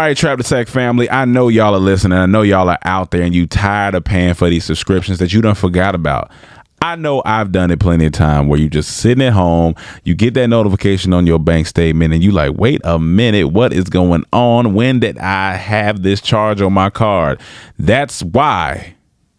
right, Trap the Tech family, I know y'all are listening. I know y'all are out there and you tired of paying for these subscriptions that you done forgot about. I know I've done it plenty of time where you just sitting at home, you get that notification on your bank statement and you like, wait a minute, what is going on? When did I have this charge on my card? That's why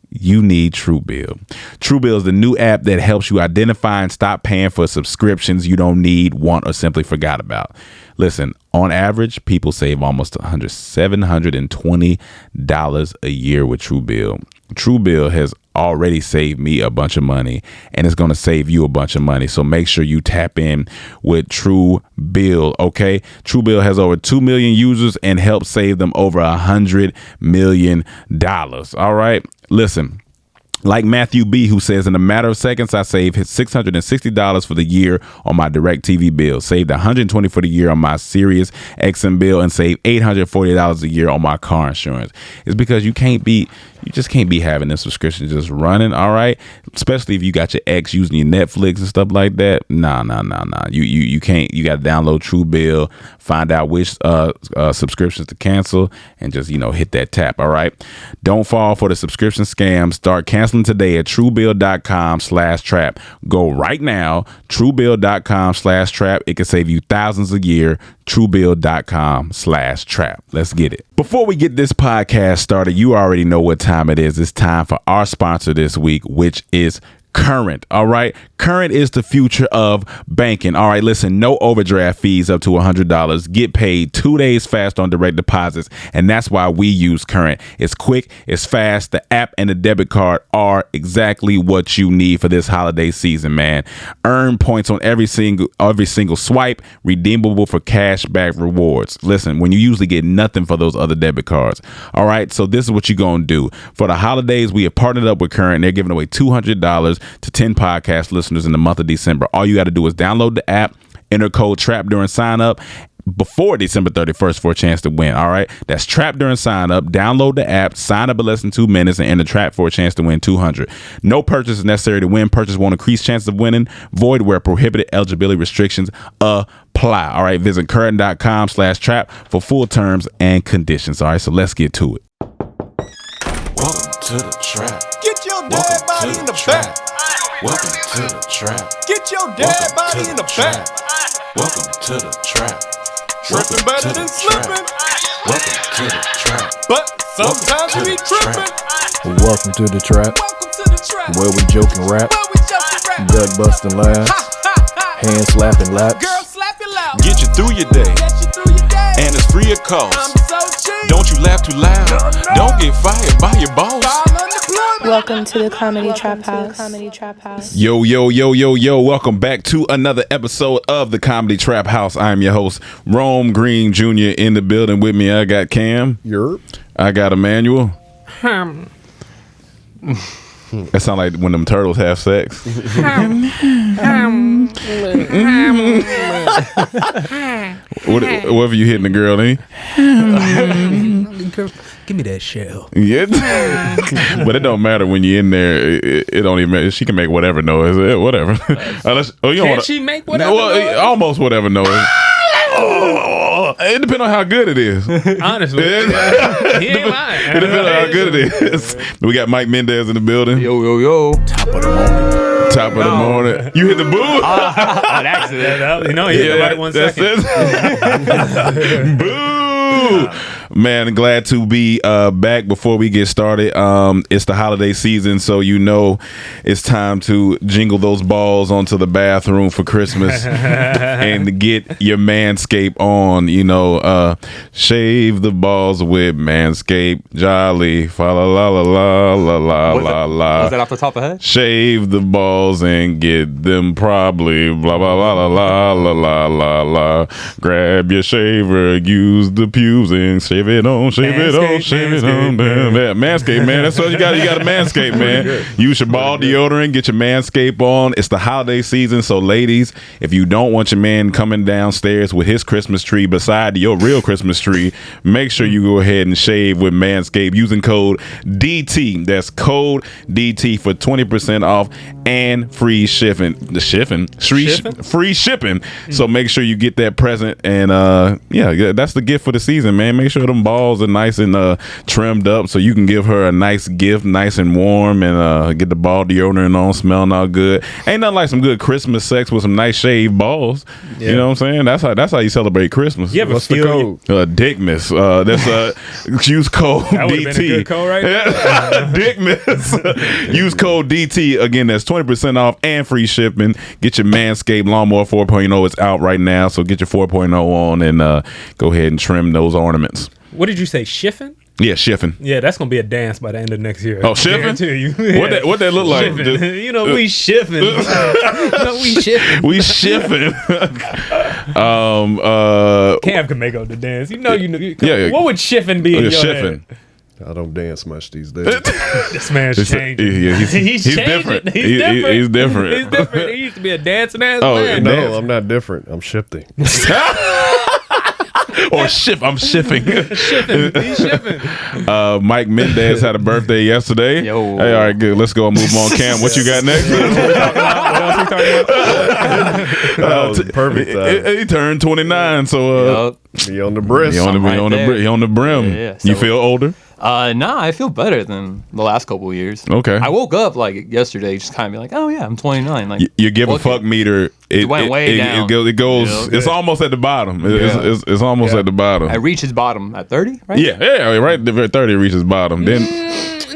you need Truebill. Truebill is the new app that helps you identify and stop paying for subscriptions you don't need, want, or simply forgot about. Listen, on average, people save almost $720 a year with Truebill. Truebill has already saved me a bunch of money and it's going to save you a bunch of money. So make sure you tap in with Truebill. Okay. Truebill has over 2 million users and helps save them over $100 million. All right. Listen. Like Matthew B., who says, in a matter of seconds, I saved $660 for the year on my DirecTV bill, saved $120 for the year on my Sirius XM bill, and saved $840 a year on my car insurance. It's because you just can't be having this subscription just running, all right? Especially if you got your ex using your Netflix and stuff like that. Nah. You can't. You got to download Truebill, find out which subscriptions to cancel, and just, hit that tap, all right? Don't fall for the subscription scam. Start canceling today at Truebill.com/trap. Go right now, Truebill.com/trap. It can save you thousands a year. Truebill.com/trap. Let's get it. Before we get this podcast started, you already know what time it is. It's time for our sponsor this week, which is Current. All right. Current is the future of banking. All right. Listen, no overdraft fees up to $100. Get paid 2 days fast on direct deposits. And that's why we use Current. It's quick. It's fast. The app and the debit card are exactly what you need for this holiday season, man. Earn points on every single swipe, redeemable for cash back rewards. Listen, when you usually get nothing for those other debit cards. All right. So this is what you're going to do. For the holidays, we have partnered up with Current. They're giving away $200 to 10 podcast listeners in the month of December. All you got to do is download the app, enter code TRAP during sign up before December 31st for a chance to win. All right. That's TRAP during sign up. Download the app, sign up in less than 2 minutes, and enter TRAP for a chance to win $200. No purchase is necessary to win. Purchase won't increase chances of winning. Void where prohibited. Eligibility restrictions apply. All right. Visit current.com/trap for full terms and conditions. All right. So let's get to it. Welcome to the trap. Get your dead body in the back. Welcome to the trap. Get your dead body in the back. Welcome to the trap. Tripping better than slipping. Welcome to the trap. But sometimes we tripping. Welcome to the trap, Welcome to the trap. where we joke and rap, Where we joke and rap. gut busting laughs, hand slapping laps. Girl, slap your loud. Get you through your day, Get you through your day. and it's free of cost. I'm so cheap. Don't you laugh too loud. Don't get fired by your boss. I'm unemployed. Welcome to the Comedy Trap House. Yo. Welcome back to another episode of the Comedy Trap House. I'm your host, Rome Green Jr. In the building with me, I got Cam. Yerp. I got Amanuel. That sound like when them turtles have sex. Whatever you hitting the girl, ain't? Give me that shell. Yeah. But it don't matter when you're in there. It don't even matter. She can make whatever noise. Whatever. Unless, you don't Can she make whatever noise? Almost whatever noise. It depends on how good it is. Honestly. He ain't lying. It depends on how good it is. We got Mike Mendez in the building. Yo. Top of the morning. You hit the boo? On accident. He hit nobody 1 second. It. Boo! Man, glad to be back. Before we get started, it's the holiday season, so it's time to jingle those balls onto the bathroom for Christmas and get your Manscaped on. Shave the balls with Manscaped. Jolly, fa la la la la la la la. Was that off the top of the head? Shave the balls and get them probably. Blah blah blah la la la la la la. Grab your shaver, use the pubes and shave it on. Manscaped, man. That's what you got. You got a Manscaped, man. Use your ball deodorant. Get your Manscaped on. It's the holiday season, so ladies, if you don't want your man coming downstairs with his Christmas tree beside your real Christmas tree, make sure you go ahead and shave with Manscaped using code DT. That's code DT for 20% off and free shipping. Free shipping. So make sure you get that present, and that's the gift for the season, man. Make sure sure them balls are nice and trimmed up, so you can give her a nice gift, nice and warm, and get the ball deodorant on, smelling all good. Ain't nothing like some good Christmas sex with some nice shaved balls. Yeah. You know what I'm saying? That's how you celebrate Christmas. You ever What's the code? Dickmas. That's use code that would DT. have been a good code right there. Dickmas. Use code DT. Again, that's 20% off and free shipping. Get your Manscaped Lawnmower 4.0. It's out right now, so get your 4.0 on and go ahead and trim those ornaments. What did you say, shiffing? Yeah, shiffing. Yeah, that's gonna be a dance by the end of next year. Oh, shiffing? Yeah. What that look like? You know, we shiffing. We shiffing. We shiffing. Cam can make up the dance. You know. Yeah. What would shiffing be in your shiffing. head? I don't dance much these days. This man's changing. He's different. He's different. He's different. He used to be a dancing ass man. No, I'm not different. I'm shifting. Or shift. I'm shifting. He's shipping. Mike Mendez had a birthday yesterday. Yo. Hey, all right, good. Let's go and move on. Cam, what you got next? What else we talking about? Perfect time. He turned 29, so Be on the brisk. he on the brim. Yeah, you so- feel older? Nah, I feel better than the last couple of years. Okay. I woke up like yesterday, just kind of be like, oh yeah, I'm 29. Like Your give a looking- fuck meter. It went way down. It goes. Yeah. It's almost at the bottom. It's almost at the bottom. I reach its bottom at 30, right? Yeah, right. The 30 reaches bottom. Then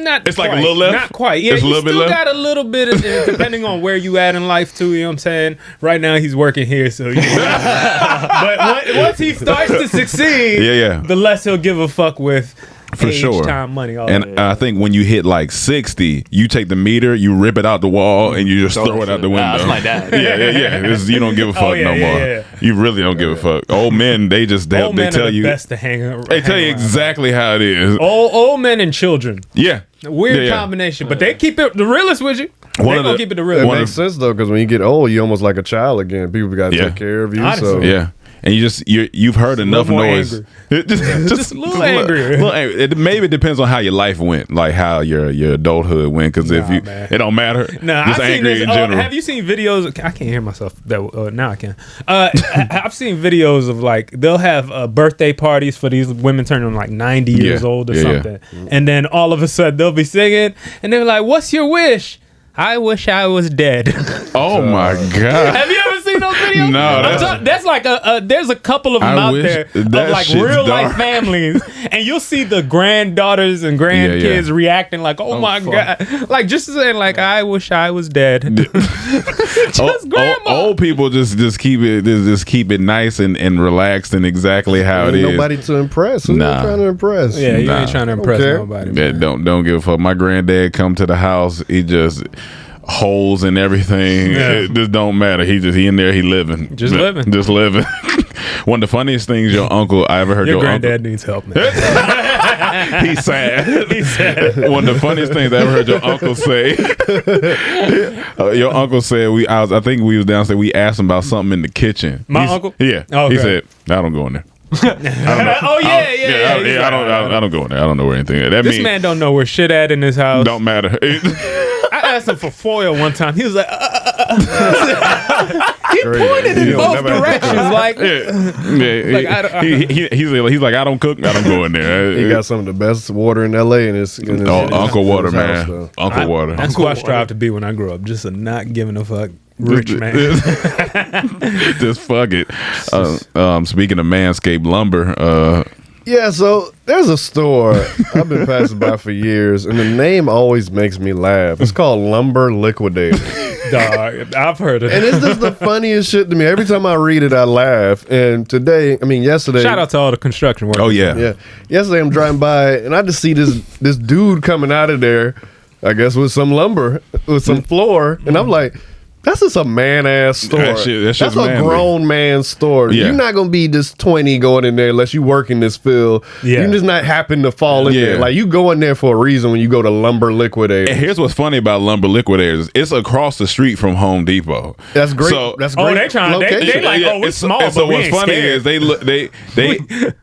Not it's quite. like a little left. Not quite. Yeah, It's a you little bit still left. got a little bit of, depending on where you at in life too. You know what I'm saying? Right now he's working here, so. But once he starts to succeed, Yeah. the less he'll give a fuck with. For age, sure. time, money, all And that. I think when you hit like 60, you take the meter, you rip it out the wall, and you just throw it out the window. Nah, that's my dad. Yeah. You don't give a fuck no more. Yeah. You really don't give a fuck. Old men, they Old they men tell are the you. best to hang around. They tell you exactly how it is. Old men and children. Yeah. Weird Yeah. combination, but they keep it the realest with you. One They of gonna the- keep it the It realest. One makes sense though, because when you get old, you're almost like a child again. People got to Yeah. take care of you. Honestly. So Yeah. And you've heard enough more noise. just a little angry. It maybe it depends on how your life went, like how your adulthood went. Because if you, man. it don't matter. Nah, just I've seen angry this. in general. Have you seen videos? I can't hear myself. Now I can. I've seen videos of like they'll have birthday parties for these women turning like 90 years old or something, and then all of a sudden they'll be singing, and they're like, "What's your wish?" I wish I was dead. Oh my god! Have you ever seen those videos? No, that's like there's a couple of them I out wish there of that like shit's real dark. life families, and you'll see the granddaughters and grandkids reacting like, "Oh my god!" Like just saying like, "I wish I was dead." Just grandma. Old people just keep it nice and relaxed and exactly how it ain't is. nobody to impress. Who Nah. you trying to impress? Yeah, you Nah. ain't trying to impress Okay. nobody. Yeah, Man. don't give a fuck. My granddad come to the house, he just holes and everything. Yeah. It just don't matter. He in there, he living. Just living. One of the funniest things I ever heard Your your granddad uncle. needs help, man. He's sad. He's sad. One of the funniest things I ever heard your uncle say. Your uncle said I think we was downstairs. We asked him about something in the kitchen. My uncle? Yeah. Okay. He said, "I don't go in there." Oh yeah. I don't go in there. I don't know where anything is. That This mean, man don't know where shit at in his house. don't matter. I asked him for foil one time. He was like, he pointed in You don't both never have to directions. cook. Like, Like, I don't- he's like, I don't cook. I don't go in there. He got some of the best water in LA in his Uncle Water, man. house, though. Uncle Water. that's who I strive to be when I grow up. Just a not giving a fuck rich man. Just fuck it. Speaking of Manscaped lumber, Yeah, so there's a store I've been passing by for years, and the name always makes me laugh. It's called Lumber Liquidators. Dog, I've heard of And it. it's just the funniest shit to me. Every time I read it, I laugh. And yesterday. Shout out to all the construction workers. oh yeah. Yeah. Yesterday I'm driving by and I just see this dude coming out of there, I guess with some lumber, with some floor. And I'm like, that's just a man-ass store. That shit's That's a manly. grown man store. Yeah. You're not going to be just 20 going in there unless you work in this field. Yeah. You just not happen to fall in Yeah. there. Like, you go in there for a reason when you go to Lumber Liquidators. And here's what's funny about Lumber Liquidators. It's across the street from Home Depot. That's great. So, That's Oh, great. they trying. They location. like, oh, we're and small, and so but we what's ain't funny scared. is they look they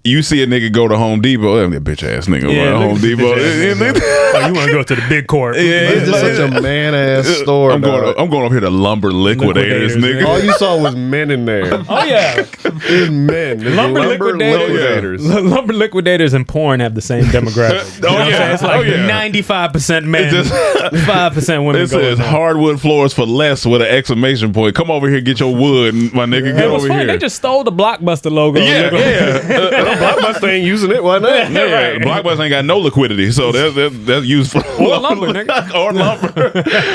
you see a nigga go to Home Depot, that bitch ass nigga Yeah, go to look Home at this Depot. bitch ass Oh, you want to go to the big court? Yeah, It's just such a man-ass store. I'm dog. going over here to lumber liquidators, Liquidators, nigga. All you saw was men in there. Oh yeah, There's men. There's lumber liquidators. Lumber liquidators and porn have the same demographic. You know what I'm saying? It's like 95% men, 5% women. It says going hardwood floors for less with an exclamation point. Come over here, get your wood, my nigga. Get It was over funny. here. They just stole the Blockbuster logo. yeah. Blockbuster ain't using it. Why not? Yeah, Blockbuster ain't got no liquidity, so that's used for lumber, nigga. or lumber.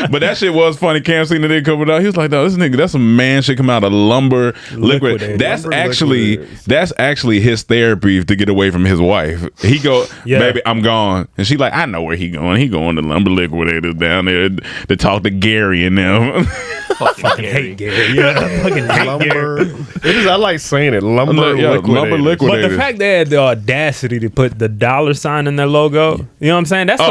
But that shit was funny. Cam seen the nigga coming out. He was like, "No, this nigga, that's some man shit come out of lumber liquid." That's Lumber actually his therapy to get away from his wife. He go, baby, I'm gone, and she like, I know where he going. He going to lumber liquidators down there to talk to Gary and them. Fucking hate Gary. Yeah, fucking hate Lumber. It is. I like saying it. Lumber liquidators. lumber But liquidators. the fact they had the audacity to put the $sign in their logo, you know what I'm saying? That's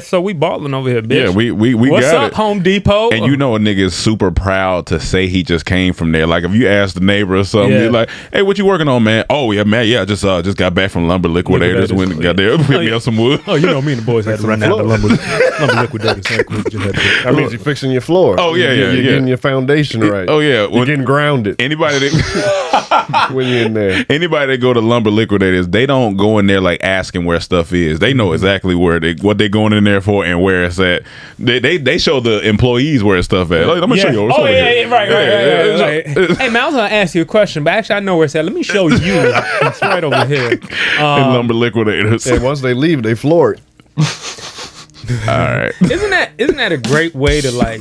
so we balling over here, bitch. Yeah, we What's got up, it. Home Depot? And you know a nigga is super proud to say he just came from there. Like if you ask the neighbor or something, Yeah. you're like, "Hey, what you working on, man?" "Oh yeah, man, yeah, just got back from lumber liquidators. Went and got there, picked me up some wood." Oh, you know me and the boys had to run down to lumber liquidators. That means you're fixing your floor. Oh, yeah, You're yeah. getting your foundation right. Oh yeah, You're getting grounded anybody that when you're in there. anybody that go to lumber liquidators, they don't go in there like asking where stuff is. They know exactly what they're going in there for and where it's at. They show the employees where stuff at. Like, let me show you. Oh yeah, right. Hey man, I was gonna ask you a question, but actually I know where it's at. Let me show you. It's right over here. In lumber liquidators. And once they leave, they floor it. All right. Isn't that a great way to like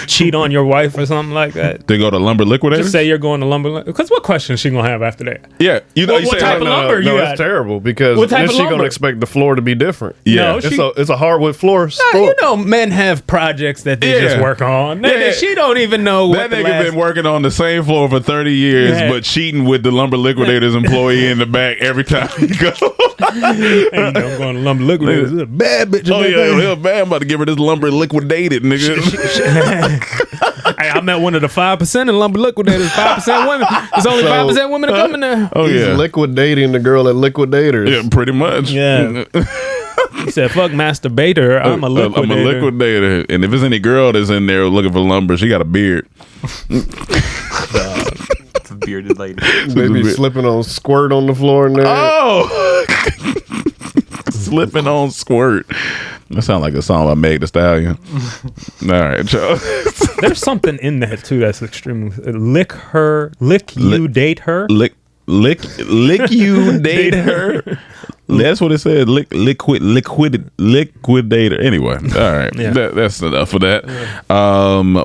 cheat on your wife or something like that? They go to lumber liquidators. Just say you're going to lumber. Because what question is she gonna have after that? Yeah, you know. What you say, type of lumber you No, got? it's terrible because What type then of she gonna lumber? expect the floor to be different. Yeah. No, It's a hardwood floor. You know, men have projects that they just work on. Yeah. She don't even know That what nigga been working on the same floor for 30 years, Yeah. but cheating with the lumber liquidators employee in the back every time he go. Hey, I'm going to lumber liquidators. This is a bad bitch. Oh yeah, man, I'm about to give her this lumber liquidated, nigga. Hey, I met one of the 5% in lumber liquidators. 5% women. There's only 5% women that come in there. Oh He's yeah, liquidating the girl at Liquidators. yeah, pretty much. Yeah. He said, "Fuck masturbator. I'm a liquidator." I'm a liquidator, and if there's any girl that's in there looking for lumber, she got a beard. It's a bearded lady. Maybe slipping on squirt on the floor in there. Oh, slipping on squirt. That sounds like a song by Meg Thee Stallion. All right, Charles. There's something in that too that's extremely lick you date her. Lick you date her. That's what it said. Liquidator. Anyway, all right. Yeah. That's enough for that.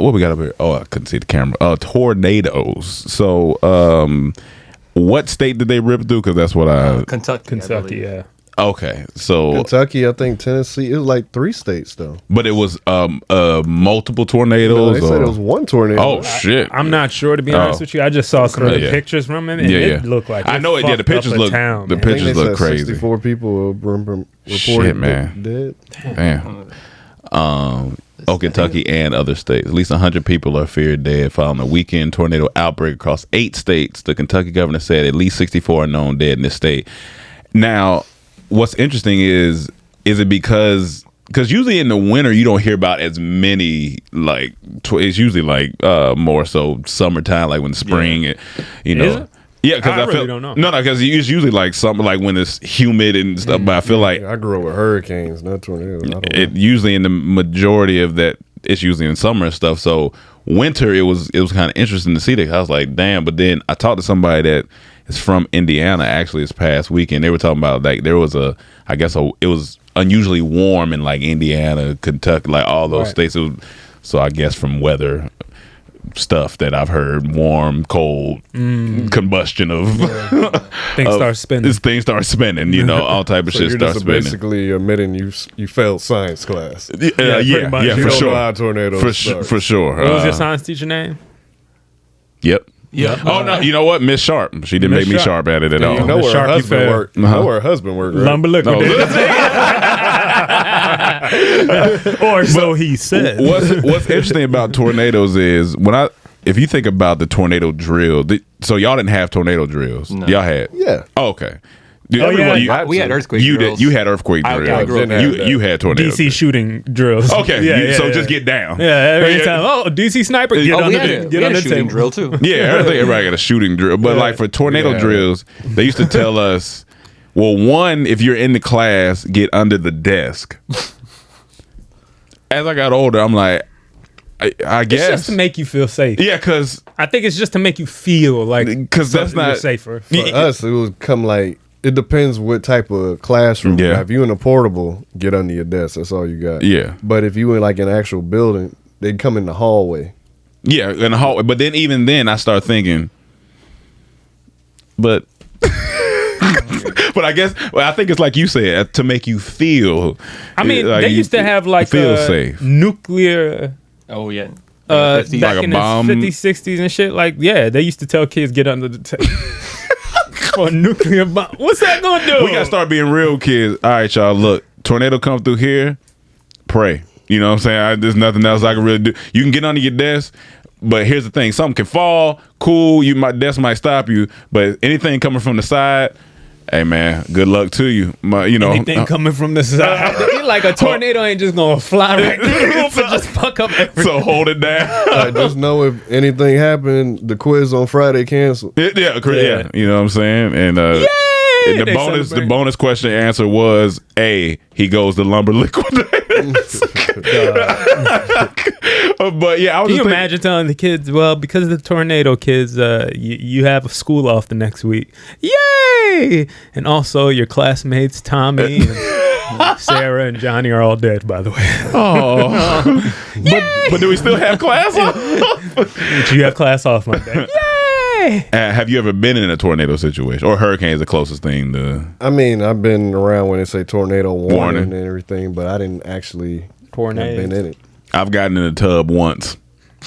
What we got up here? Oh, I couldn't see the camera. Tornadoes. So, what state did they rip through? Because that's what I. Kentucky, yeah. Okay, so Kentucky, I think Tennessee. It was like 3 states though. but it was multiple No, tornadoes. they said it was one tornado. Oh shit! I'm not sure, to be honest with you. I just saw some of the Yeah. pictures from it, and Yeah, it yeah. looked like I it know it. Yeah, the fucked up pictures a look. town, The man. I think pictures they look said crazy. 64 people reported Shit, man. dead. Damn. Kentucky and other states. At least 100 people are feared dead following a weekend tornado outbreak across 8 states. The Kentucky governor said at least 64 are known dead in this state. Now, what's interesting is it because usually in the winter you don't hear about as many, like it's usually like more so summertime, like when spring, you know. Is it? Yeah, because I I really feel don't know. No, because it's usually like something like when it's humid and stuff. But I feel like I grew up with hurricanes, not tornadoes. I don't know. it usually in the majority of that, it's usually in summer and stuff. So winter, it was kind of interesting to see that. I was like, damn. But then I talked to somebody that is from Indiana actually this past weekend. They were talking about like there was it was unusually warm in like Indiana, Kentucky, like all those states. It was, so I guess from weather stuff that I've heard, warm, cold, combustion of Things start spinning. Things start spinning, you know, all type of So shit you're starts just spinning. basically admitting you failed science class. Yeah, pretty much. yeah, You for don't sure. know how tornadoes start. For sure. What was your science teacher name? Yep. Yeah. Oh no! You know what? Miss Sharp. She didn't Miss make me Sharp. sharp at it at all. You know where her Sharky husband fair. worked. You know where her husband worked, right? Lumber liquidator. Or so he said. What's interesting about tornadoes is if you think about the tornado drill. So y'all didn't have tornado drills. No. Y'all had. Yeah. Oh, okay. We had earthquake drills. You had earthquake I drills. grew up You had tornado. DC shooting drills. Okay, so just get down. Yeah, every time. Oh, DC sniper, get on we the had get a on the shooting table. drill too. Yeah, everybody got a shooting drill. But like for tornado drills, they used to tell us, well, one, if you're in the class, get under the desk. As I got older, I'm like, I guess. It's just to make you feel safe. Yeah, because I think it's just to make you feel like that's not safer. For us, it would come like, it depends what type of classroom. Yeah. Now, if you in a portable, get under your desk. That's all you got. Yeah. But if you in like an actual building, they'd come in the hallway. Yeah, in the hallway. But then even then, I start thinking, but I guess I think it's like you said, to make you feel. I mean, like they used to have like feel safe. nuclear. Oh yeah. Back Like a in bomb. the 50s, 60s and shit. Like, yeah, they used to tell kids get under the table for a nuclear bomb. What's that gonna do? We gotta start being real kids. All right, y'all. Look, tornado come through here. Pray. You know what I'm saying? There's nothing else I can really do. You can get under your desk, but here's the thing: something can fall. Cool. Desk might stop you, but anything coming from the side. Hey man, good luck to you. Anything coming from the side, like a tornado ain't just gonna fly right through the roof and just fuck up everything. So hold it down. Just know if anything happened, the quiz on Friday canceled. Yeah. You know what I'm saying? And the bonus question answer was A. He goes to Lumber Liquidators. But yeah, I was Can you just imagine telling the kids, well, because of the tornado, kids, you have school off the next week. Yay! And also your classmates, Tommy and Sarah and Johnny are all dead, by the way. Oh. but do we still have class off? You have class off Monday. Yay! Have you ever been in a tornado situation? Or hurricane is the closest thing to... I mean, I've been around when they say tornado warning Warning. and everything, but I didn't actually have been in it. I've gotten in a tub once.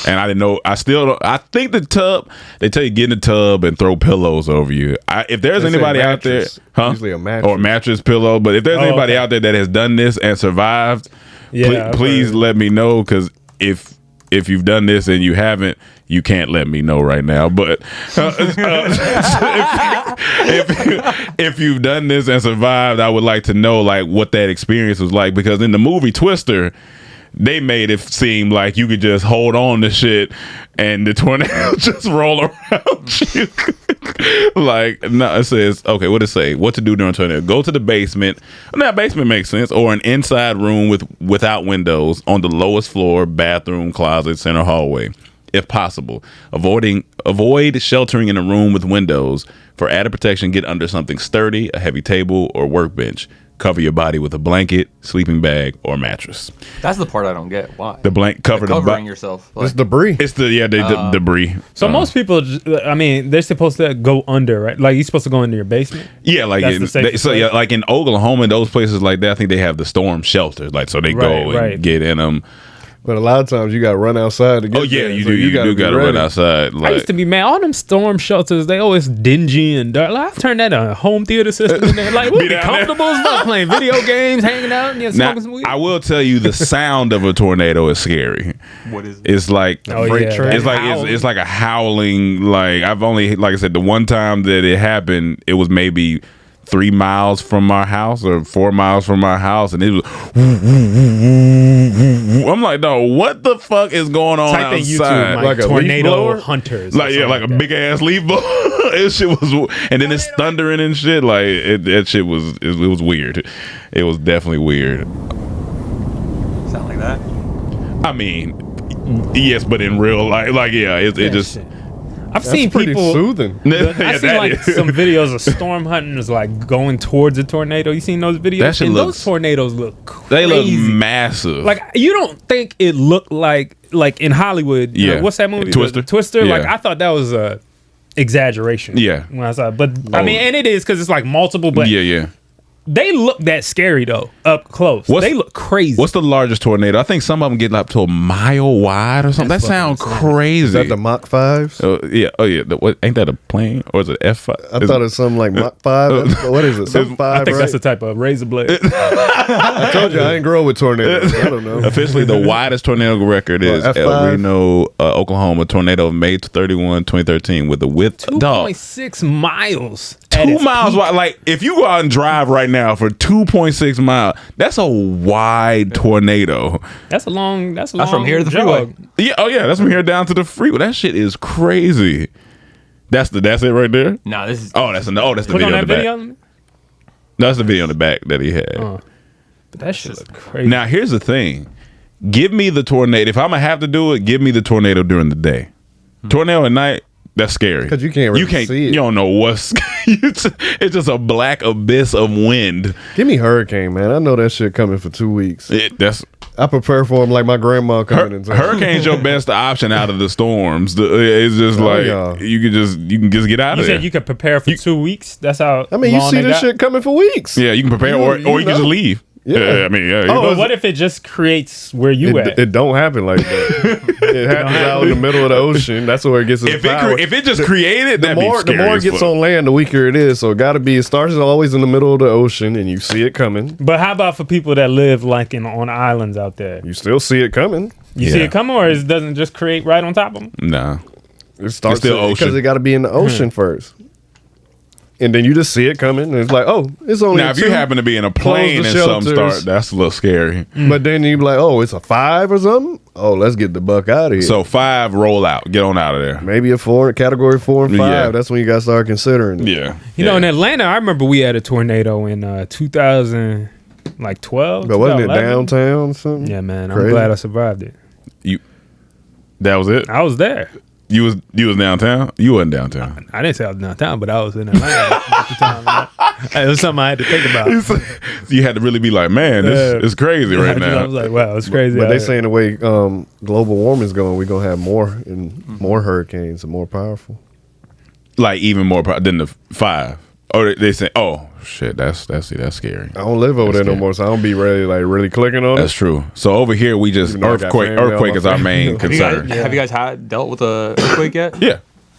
And I didn't know. I think the tub, they tell you get in the tub and throw pillows over you. If there's They say anybody out there, mattress. Usually a mattress. or a mattress pillow, but if there's anybody out there that has done this and survived, please let me know, because if you've done this and you haven't, you can't let me know right now. But if you've done this and survived, I would like to know like what that experience was like, because in the movie Twister, they made it seem like you could just hold on to shit and the tornado just roll around you. Like, no, it says, okay, what does it say? What to do during a tornado? Go to the basement. Now, basement makes sense. Or an inside room without windows on the lowest floor, bathroom, closet, center hallway. If possible, avoid sheltering in a room with windows. For added protection, get under something sturdy, a heavy table or workbench. Cover your body with a blanket, sleeping bag, or mattress. That's the part I don't get. Why? The Covering yourself. It's debris. It's the debris. So most people, I mean, they're supposed to go under, right? Like you're supposed to go into your basement. Yeah, like That's the safest place? like in Oklahoma, those places like that, I think they have the storm shelters, like so they go and get in them. But a lot of times you got to run outside to get there. You So do. You do got to run outside. I used to be mad. All them storm shelters, they always dingy and dark. Like, I've turned that on a home theater system in there. Like, we'll be comfortable as fuck playing video games, hanging out, and smoking some weed. I will tell you, the sound of a tornado is scary. What is it? It's like it's like a howling. Like I've only, like I said, the one time that it happened, it was maybe 3 miles from our house or 4 miles from our house, and it was. I'm like, no, what the fuck is going on Type in outside? YouTube, like a tornado leaf blower? hunters, Like like a big ass leaf blower. It shit was, and then it's thundering and shit. Like that shit was it was weird. It was definitely weird. Sound like that? I mean, yes, but in real life, like it just. Shit. I've seen pretty people soothing. I've seen like some videos of storm hunters like going towards a tornado. You seen those videos? That shit and looks, those tornadoes look crazy. They look massive. Like you don't think it looked like in Hollywood. Yeah. What's that movie? Twister. Twister. Yeah. Like I thought that was a exaggeration. Yeah. When I saw it. But I mean, and it is because it's like multiple. But yeah. they look that scary though up close. They look crazy. What's the largest tornado? I think some of them get up to a mile wide or something. That sounds crazy. Is that the Mach 5s? Oh yeah. Ain't that a plane or is it F5? I thought it was something like Mach 5. What is it? Some 5, I think right? that's the type of razor blade. I told you I ain't grow with tornadoes. I don't know. Officially, the widest tornado record is F5? El Reno, Oklahoma tornado of May 31, 2013 with a width 2.6 miles. at 2 its miles peak. wide. Like, if you go out and drive right now for 2.6 miles, that's a wide tornado. That's a long. That's from here to the jog. freeway. Yeah, oh yeah, that's from here down to the freeway. That shit is crazy. That's it right there. Nah, this is. That's the Click video on in that the video. back. No, that's the video in the back that he had. But that shit look crazy. Now here's the thing: give me the tornado. If I'm gonna have to do it, give me the tornado during the day. Tornado at night, that's scary 'Cause you can't really see it. You don't know what's. It's just a black abyss of wind. Give me hurricane, man. I know that shit coming for 2 weeks. I prepare for him like my grandma coming in town. Hurricane's your best option out of the storms. It's just like yeah. you can just get out You of there. said you could prepare for 2 weeks. That's how. I mean, you long see they this got? shit coming for weeks. Yeah, you can prepare, or you can just know. leave. Yeah. I mean, yeah. But what if it just creates where you at? It don't happen like that. It happens out in the middle of the ocean. That's where it gets its power. if it just created, the that'd be more scary it as gets fuck. on land, the weaker it is. So it got to be. It starts always in the middle of the ocean, and you see it coming. But how about for people that live like on islands out there? You still see it coming. You see it coming, or it doesn't just create right on top of them? No. It starts still ocean. because it got to be in the ocean first, and then you just see it coming, and it's like, oh, it's only Now, if two. you happen to be in a plane and Close the something shelters. start, that's a little scary. But then you be like, oh, it's a 5 or something. Oh, let's get the buck out of here. So 5, roll out, get on out of there. maybe a 4, category 4 and 5. Yeah. That's when you got to start considering it. Yeah, You know, in Atlanta, I remember we had a tornado in 2012. But wasn't it 2011? downtown or something? Yeah, man. I'm Crazy. glad I survived it. that was it. I was there. You was downtown. You wasn't downtown. I didn't say I was downtown, but I was in Atlanta at the time. Man. It was something I had to think about. You had to really be like, man, this is crazy right I now. was like, wow, it's crazy. But out they here. saying the way global warming's going, we're going to have more hurricanes and more powerful. Like even more than the 5. Oh, they say, oh shit, that's scary. I don't live over there no scary. more, so I don't be really clicking on That's it. true. So over here, we just Even though I got earthquake. family, all Earthquake my is our family. main Have concern. Have you guys dealt with a earthquake yet?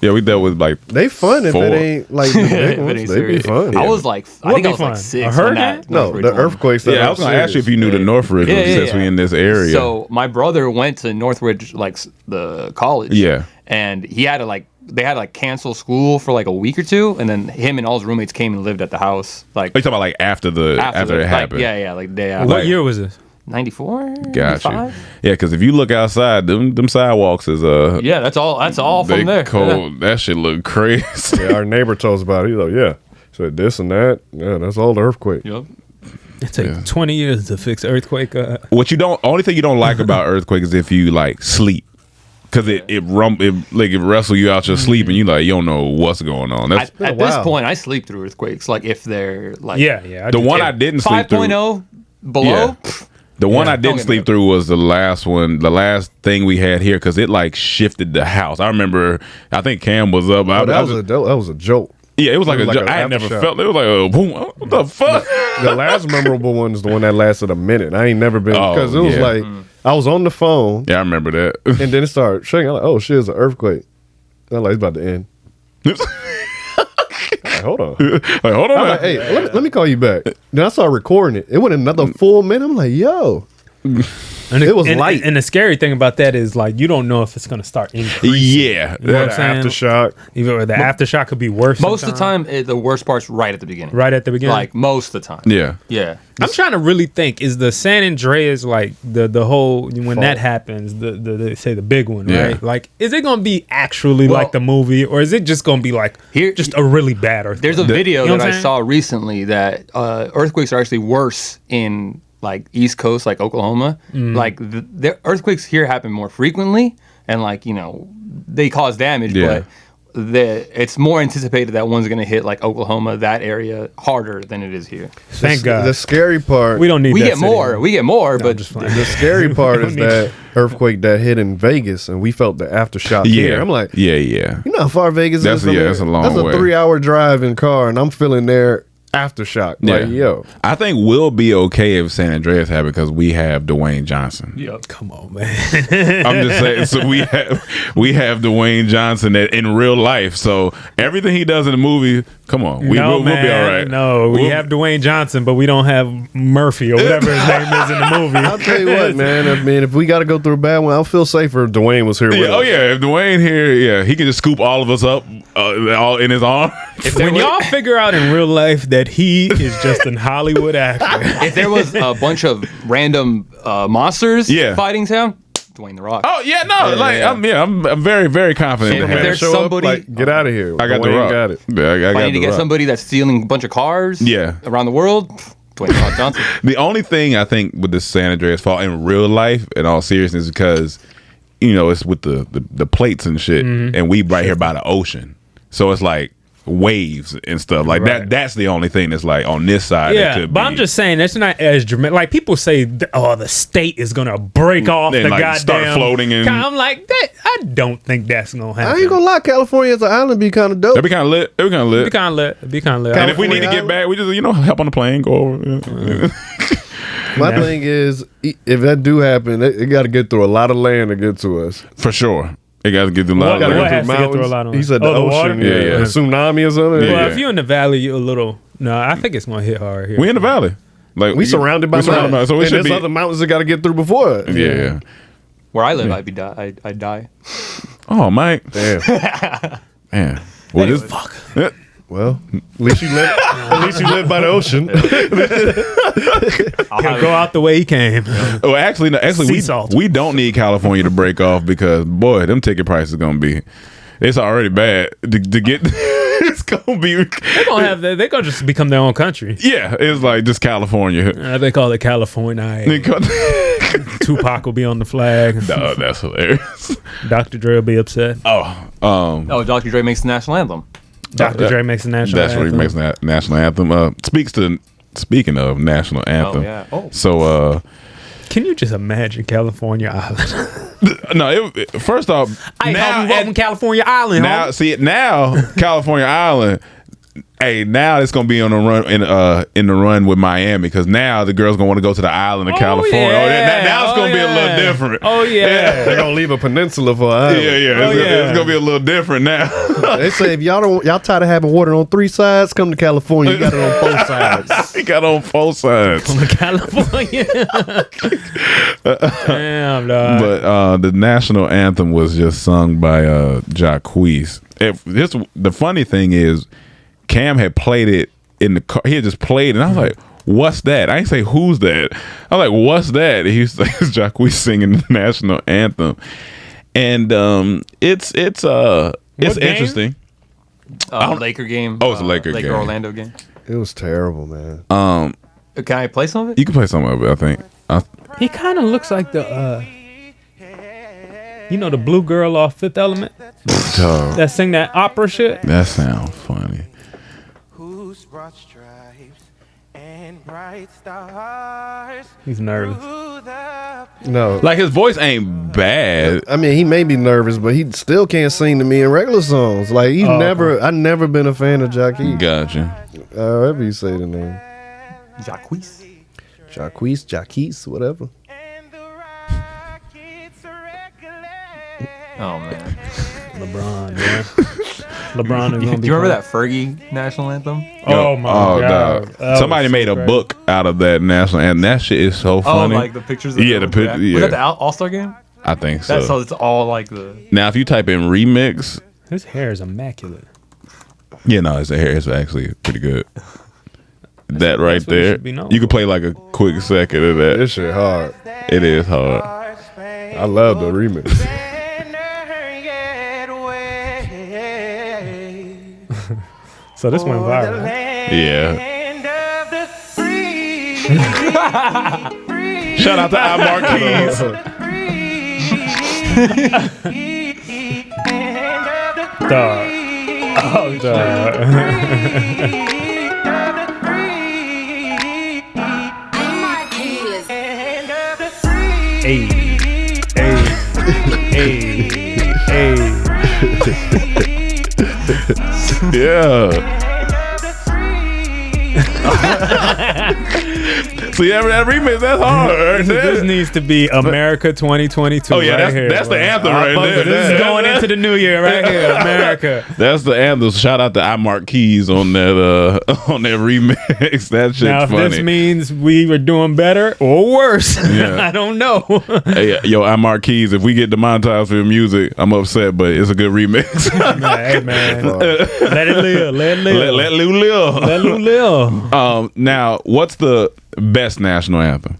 Yeah, we dealt with like They fun if 4. it ain't like the big If it ones. ain't They be serious. fun. I was like, I What think I be was like fun? 6 A on hurricane? that. No, Northridge the one. earthquakes. That Yeah, I was gonna ask you if you knew the Northridge Yeah, yeah, since we yeah. in this area. So my brother went to Northridge, like the college. Yeah. And he had to they had to cancel school for like a week or 2, and then him and all his roommates came and lived at the house. Like Are you talking about like after it happened? Yeah, like the day after. What year was this? 94? Gotcha. 95? Yeah, because if you look outside, them sidewalks is Yeah, that's all they from there. cold. That shit look crazy. Yeah, our neighbor told us about it. He's like, yeah. So this and that. Yeah, that's all the earthquake. Yep. It takes 20 years to fix earthquake. Only thing you don't like about earthquake is if you like sleep. Cause it wrestle you out your sleep and you don't know what's going on. That's At this point, I sleep through earthquakes. Like if they're like yeah. the one I didn't sleep through. 5.0 below. Yeah. The one I don't didn't get sleep me. through was the last one, the last thing we had here, because it shifted the house. I remember, I think Cam was up. Oh, that was a joke. Yeah, it was like It was a like joke. an I had never aftershock. felt it. Was like a boom. What the fuck? The last memorable one is the one that lasted a minute. I ain't never been Oh, because it was yeah. like I was on the phone Yeah, I remember that. and then it started shaking. I'm like, oh shit, it's an earthquake. I'm like, it's about to end. I'm like, hold on. Hold on. I'm like, hey, let me call you back. Then I started recording it. It went another full minute. I'm like, yo. And It was light. And the scary thing about that is you don't know if it's going to start increasing. Yeah. You know what I'm saying? Aftershock. Even the aftershock could be worse. Most of the sometime. time, the worst part's right at the beginning. Right at the beginning. Like most of the time. Yeah. Yeah. I'm trying to really think. Is the San Andreas the whole when Fault. that happens? The say the big one, Yeah. right? Like, is it gonna be actually Well- like the movie, or is it just gonna be just a really bad earthquake? There's a video You know that what I'm I saying? saw recently that earthquakes are actually worse in East Coast, like Oklahoma. Like the earthquakes here happen more frequently, and they cause damage, Yeah. but it's more anticipated that one's going to hit Oklahoma, that area, harder than it is here. Thank God. The scary part. We don't need. We that get city more. anymore. We get more, but just playing. The scary part We is don't need- that earthquake that hit in Vegas, and we felt the aftershock Yeah. here. I'm like, yeah. you know how far Vegas That's- is? from yeah, here? that's a long That's way. a 3-hour drive in car, and I'm feeling their aftershock. Like, yo. I think we'll be okay if San Andreas happened because we have Dwayne Johnson. Come on, man. I'm just saying. So we have Dwayne Johnson in real life. So everything he does in the movie, Come on, No, we'll be all man, right. No, we We'll- have Dwayne Johnson, but we don't have Murphy or whatever his name is in the movie. I'll tell you what, man. I mean, if we got to go through a bad one, I'll feel safer if Dwayne was here with Yeah, us. oh yeah, if Dwayne here, he can just scoop all of us up, all in his arm. When y'all figure out in real life that he is just an Hollywood actor, If there was a bunch of random monsters Yeah. fighting him, Dwayne the Rock. Oh yeah, no, I'm very, very confident. If in that. there's Show somebody- up, like, get out of here. I got Dwayne the rock. got it. Yeah, I If I got need to the get rock. somebody that's stealing a bunch of cars Yeah. around the world, Dwayne the Rock Johnson. The only thing I think with this San Andreas fault in real life, in all seriousness, is because it's with the plates and shit, and we right here by the ocean, so it's like waves and stuff like that. That's the only thing that's like on this side. that yeah. could But be. I'm just saying that's not as dramatic. Like people say, the state is gonna break off And, the like, goddamn start floating and- I'm like that. I don't think that's gonna happen. I ain't gonna lie, California as an island be kind of dope. That'd be kind of lit. It'd be kind of lit. Be kind of lit. Be kind of lit. And if we need to California get back, we just hop on the plane, go over. My thing is, if that do happen, it got to get through a lot of land to get to us. For sure, it got to get them a lot What- of what land. has to get through a lot of He said land? the Oh, the ocean, water? Yeah. A tsunami or something. Well, Yeah. if you're in the valley, you're a little. No, I think it's gonna hit hard here. We in the valley, like We surrounded by mountains, so we and should there's be. other mountains that got to get through before us. Yeah. Where I live, I'd die. Oh, Mike. Damn. Man. Well, this Well, at least you live. At least you live by the ocean. He'll go out the way he came. Oh, actually, no, Sea salt. we don't need California to break off because boy, them ticket prices gonna be. It's already bad to get. It's gonna be. They're gonna have that. They're gonna just become their own country. Yeah, it's like just California. They call it California. Tupac will be on the flag. No, that's hilarious. Dr. Dre will be upset. Oh, Dr. Dre makes the national anthem. Dr. Dre makes the national That's anthem. where he makes that national anthem. Speaking of national anthem. yeah. Oh. So Can you just imagine California Island? no, first off, now welcome California Island. now California Island. Hey, now it's gonna be on the run in the run with Miami because now the girls gonna want to go to the island of California. Now it's gonna be a little different. Oh yeah. They're gonna leave a peninsula for an island. Yeah. It's gonna be a little different now. They say if y'all tired of having water on three sides, come to California. You got it on both sides. He got on both sides. California. Damn, dog. But the national anthem was just sung by Jacquees. The funny thing is, Cam had played it in the car. He had just played it, and I was like, "What's that?" I didn't say who's that. I was like, "What's that?" And he was like, "It's Jacquees singing the national anthem," and it's game? interesting. Laker game. Oh, it's a Laker game. Orlando game. It was terrible, man. Can I play some of it? You can play some of it, I think. He kind of looks like the the blue girl off Fifth Element Dog, that sing that opera shit. that sounds funny. Whose broad stripes and bright stars He's nervous. through the No, Like his voice ain't bad. I mean, he may be nervous, but he still can't sing to me in regular songs. Like I've never been a fan of Jacquees. Gotcha. However you say the name, Jacquees. Jacquees, whatever. and the rockets regulate. Oh man. LeBron, yeah. LeBron is Do gonna be. you remember that Fergie national anthem? Oh my god! dog. That Somebody was made so a great. book out of that national anthem. That shit is so funny. Oh, like the pictures. Yeah, the pic- Was yeah. that the All-Star game? I think That's so. so it's all like the. Now, if you type in remix, His hair is immaculate. his hair is actually pretty good. That right that's what he there, should be known you could for. play like a quick second of that. This shit hard. It is hard. I love the remix. So this went viral. Yeah. Shout out to our Marquise. Dog. Oh, dog. Hey, hey, hey. Yeah. See that remix? That's hard. This needs to be America 2022. Oh yeah, right that's the anthem right there. This is going into the new year right here, America. That's the anthem. Shout out to Keys on that remix. That shit's Now, if funny. this means we were doing better or worse, Yeah. I don't know. Hey, yo, Keys, if we get demonetized for your music, I'm upset, but it's a good remix. Hey man, let it live. Let it live. Let Lou live. Let Lou live. Now, what's the best national anthem?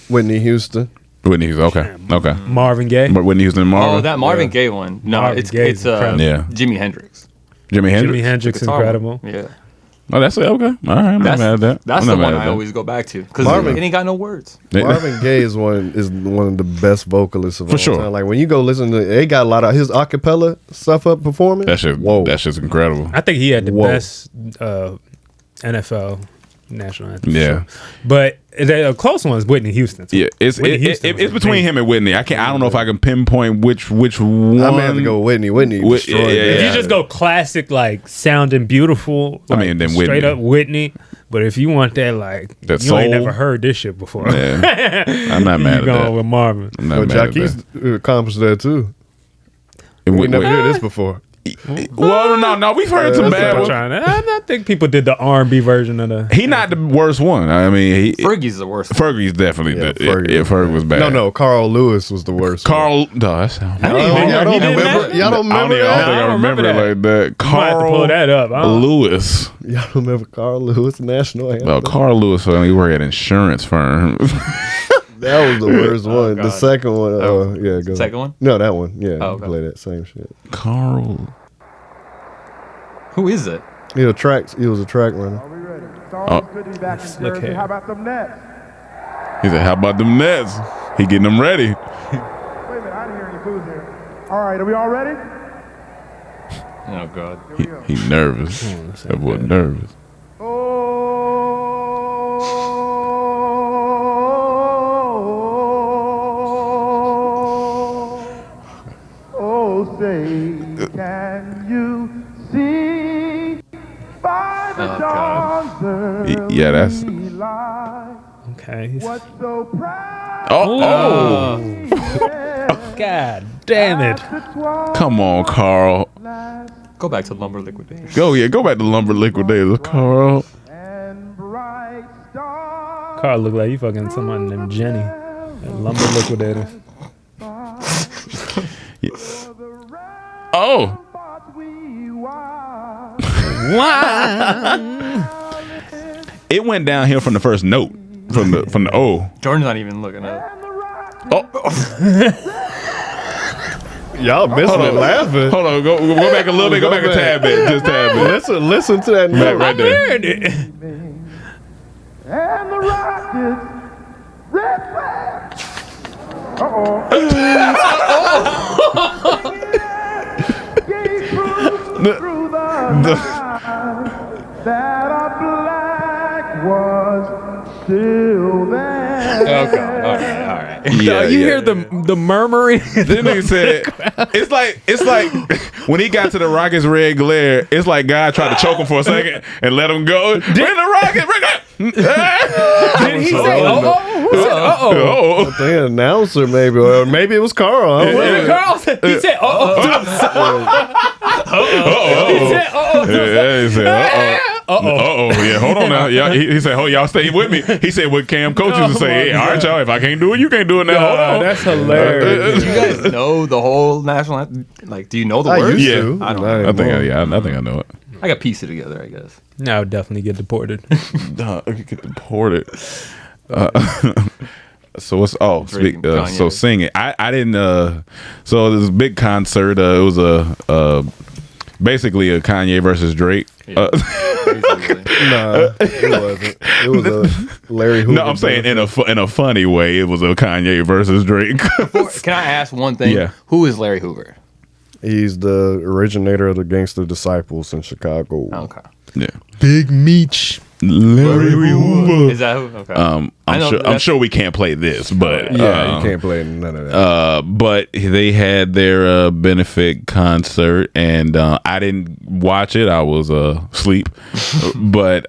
Whitney Houston. Whitney Houston. Okay. Marvin Gaye. But Whitney Houston and Marvin. Oh, that Marvin Gaye one. No, Marvin it's Gaye's incredible. Yeah. Jimi Hendrix. Jimi Hendrix. Jimi Hendrix, Guitar incredible. one. Yeah. Oh, that's it. Okay. All right. I'm not mad at that. That's I'm the not one mad at I that. always go back to because Marvin- it ain't got no words. Marvin Gaye is one of the best vocalists of For all sure. time. Like when you go listen to, they got a lot of his acapella stuff up performing. That shit. Whoa. That shit's incredible. I think he had the Whoa. best NFL national anthem. Yeah. But the close one is Whitney Houston. Yeah, it's Whitney Houston was it's between amazing. him and Whitney. I don't know if I can pinpoint which one. I may have to go Whitney. Whitney Whit- destroyed yeah, that. If you just go classic, like sounding beautiful, I like, mean, then straight Whitney. up Whitney. But if you want that, like That you ain't soul. never heard this shit before. Yeah. I'm not mad You at going that. with Marvin? I'm not But mad at Jackie's that. accomplished that too. And We wait, never wait. heard this before. Well, no, we've heard some that's bad what ones. I think people did the R&B version of the. He not the worst one. I mean, Fergie's the worst. Fergie's definitely Yeah, the. Fergie. Yeah, Fergie was bad. No, Carl Lewis was the worst. Carl. No, that sounds. I didn't even Y'all know don't he did remember? that. Y'all don't I don't remember think that? I remember it like that. I might have to Carl pull that up. I don't- Lewis. Y'all don't remember Carl Lewis national anthem? No, Carl Lewis. He worked at an insurance firm. That was the worst one. The God. second one, yeah, go. Second one? No, that one. Yeah, Oh, okay. play that same shit. Carl. Who is it? He was a track runner. It's always good to be back in look Jersey. here. How about them Nets? He said, "How about them Nets? He getting them ready." Wait a minute, I didn't hear any food here. All right, are we all ready? Oh God. He nervous. That boy nervous. Oh, say, can you see by the dawn's early Yeah, that's. light Okay. what's so proud? Oh, God damn it. come on, Carl. Go back to Lumber Liquidators. Go back to Lumber Liquidators, Carl. And bright stars. Carl look like you fucking someone named Jenny. That Lumber Liquidator. Oh, it went downhill from the first note, from the O. Jordan's not even looking up. Y'all missing it laughing. Hold on, go back a little bit, go back a tad bit, just tad bit. Listen to that note. Right there. And the rockets, red flag. Through the night, that a black was still there. Okay. All right. Yeah, you yeah. hear the murmuring? Then nigga said, it's like when he got to the Rockets' red glare, it's like God tried to choke him for a second and let him go. Bring the Rockets, bring it. Did he say, Who said, Oh, The announcer, maybe, or maybe it was Carl. I don't know. Carl said, he said, He said, yeah, he said, yeah, hold on now. Yeah, he said, y'all stay with me. He said what Cam coach used to say, hey, all right, y'all, if I can't do it, you can't do it now. Hold on. That's hilarious. Do you guys know the whole national anthem? Like, do you know the I words? used Yeah. to. I don't Not know. I think anymore. I know it. I got pieced it together, I guess. Now I would definitely get deported. Get deported. So what's Drake and Kanye. so sing it. I didn't so this big concert. It was basically a Kanye versus Drake. Basically. Nah, it wasn't. It was a Larry Hoover. No, I'm saying in a funny way. It was a Kanye versus Drake. Can I ask one thing? Yeah. Who is Larry Hoover? He's the originator of the Gangster Disciples in Chicago. Okay. Yeah. Big Meech. Larry Hoover. Is that who? Okay. I'm sure we can't play this, but you can't play none of that. but they had their benefit concert, and I didn't watch it. I was asleep, but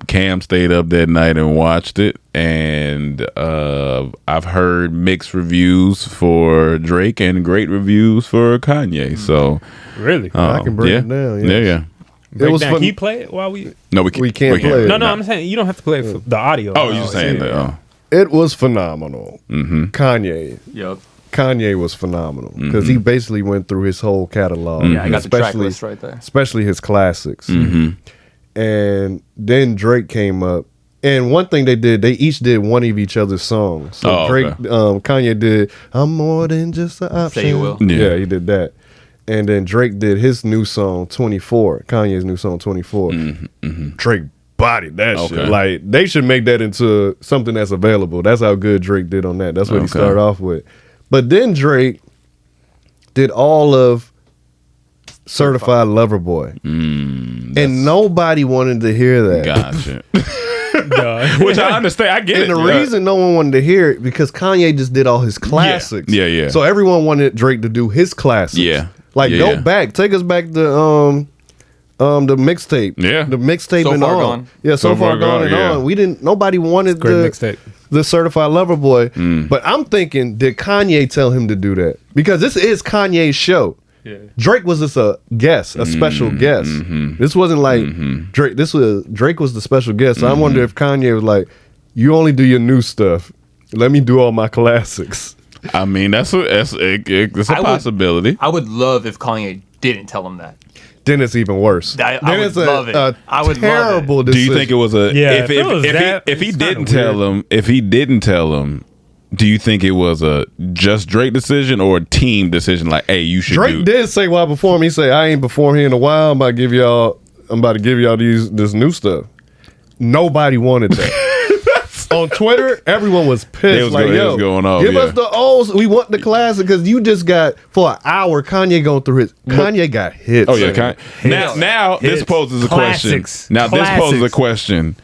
Cam stayed up that night and watched it, and I've heard mixed reviews for Drake and great reviews for Kanye. So Really? I can break it down. Yeah. It was Can fun. you play it while we? No, we can't play it. No, I'm saying you don't have to play it for the audio. Oh, you're saying that? Oh. It was phenomenal. Mm-hmm. Yep. Kanye was phenomenal because he basically went through his whole catalog. Yeah, I got the track list right there. Especially his classics. Mm-hmm. And then Drake came up. And one thing they did, they each did one of each other's songs. So Drake, Kanye did "I'm More Than Just an Option." Say You Will. Yeah, he did that. And then Drake did his new song 24. Kanye's new song 24. Drake bodied that shit. Like they should make that into something that's available. That's how good Drake did on that. That's what he started off with. But then Drake did all of Certified Lover Boy. And nobody wanted to hear that. Gotcha. Which I understand. I get it. And the reason no one wanted to hear it because Kanye just did all his classics. Yeah. So everyone wanted Drake to do his classics. Yeah. Like go back, take us back to the mixtape. Yeah. The mixtape So and Far on. Gone. Yeah, so far gone and on. We didn't. Nobody wanted Great mixtape. the Certified Lover Boy. But I'm thinking, did Kanye tell him to do that? Because this is Kanye's show. Yeah. Drake was just a guest, a special guest. This wasn't like Drake. Drake was the special guest. So I wonder if Kanye was like, "You only do your new stuff. Let me do all my classics." I mean, that's a possibility. I would love if Kanye didn't tell him that. Then it's even worse. I then would it's love it. I would terrible love Do decision. you think it was a? Yeah, If he didn't tell him, do you think it was a just Drake decision or a team decision? Like, hey, you should. Drake did say while performing, he said, "I ain't performed here in a while. I'm about to give y'all this new stuff." Nobody wanted that. On Twitter, everyone was pissed. It was going off, give us the olds. We want the classic because you just got for an hour. Kanye going through his. Kanye got hits. Oh yeah. Now this poses a Classics. question. Now this poses a question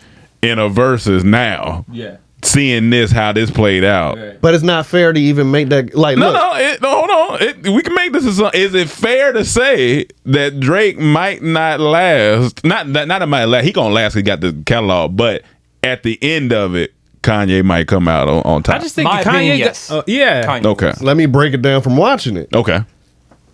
in a versus now. Yeah. Seeing how this played out. But it's not fair to even make that. Like, No, look, hold on. We can make this as is it fair to say that Drake might not last? Not it might last. He gonna last. He got the catalog, but at the end of it, Kanye might come out on top. I just think My Kanye. opinion, yes. Yeah. Kanye. Okay. let me break it down from watching it. Okay.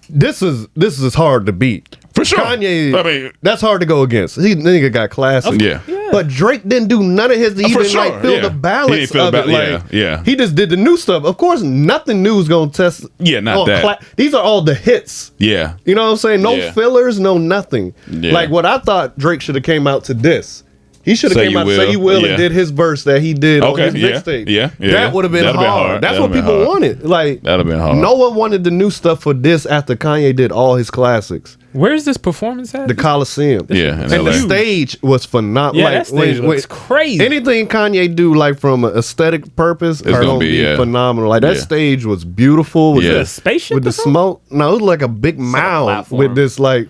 This is hard to beat. For sure. Kanye, I mean, that's hard to go against. He nigga got classics. Yeah. But Drake didn't do none of his to even sure, like feel yeah. the He balance didn't feel of the it. Like, yeah. He just did the new stuff. Of course, nothing new is gonna test. Yeah, not that. These are all the hits. Yeah. You know what I'm saying? No Yeah. fillers, no nothing. Yeah. Like what I thought Drake should have came out to this. He should have Say came You out to Say Will. You Will Yeah. and did his verse that he did on Okay, his yeah. mixtape. Yeah. That would have been That'd hard. been hard. That's That'd what been people hard. wanted. Like That'd have been hard. No one wanted the new stuff for this after Kanye did all his classics. Where's this performance at? The Coliseum. Yeah, in And LA. the stage was phenomenal. Yeah, that stage looks crazy. Anything Kanye do, like from an aesthetic purpose, it's gonna gonna be, be yeah. phenomenal. Like that Yeah. stage was beautiful. With Yeah. the, A spaceship with the or something? smoke. No, it was like a big mound platform. with this like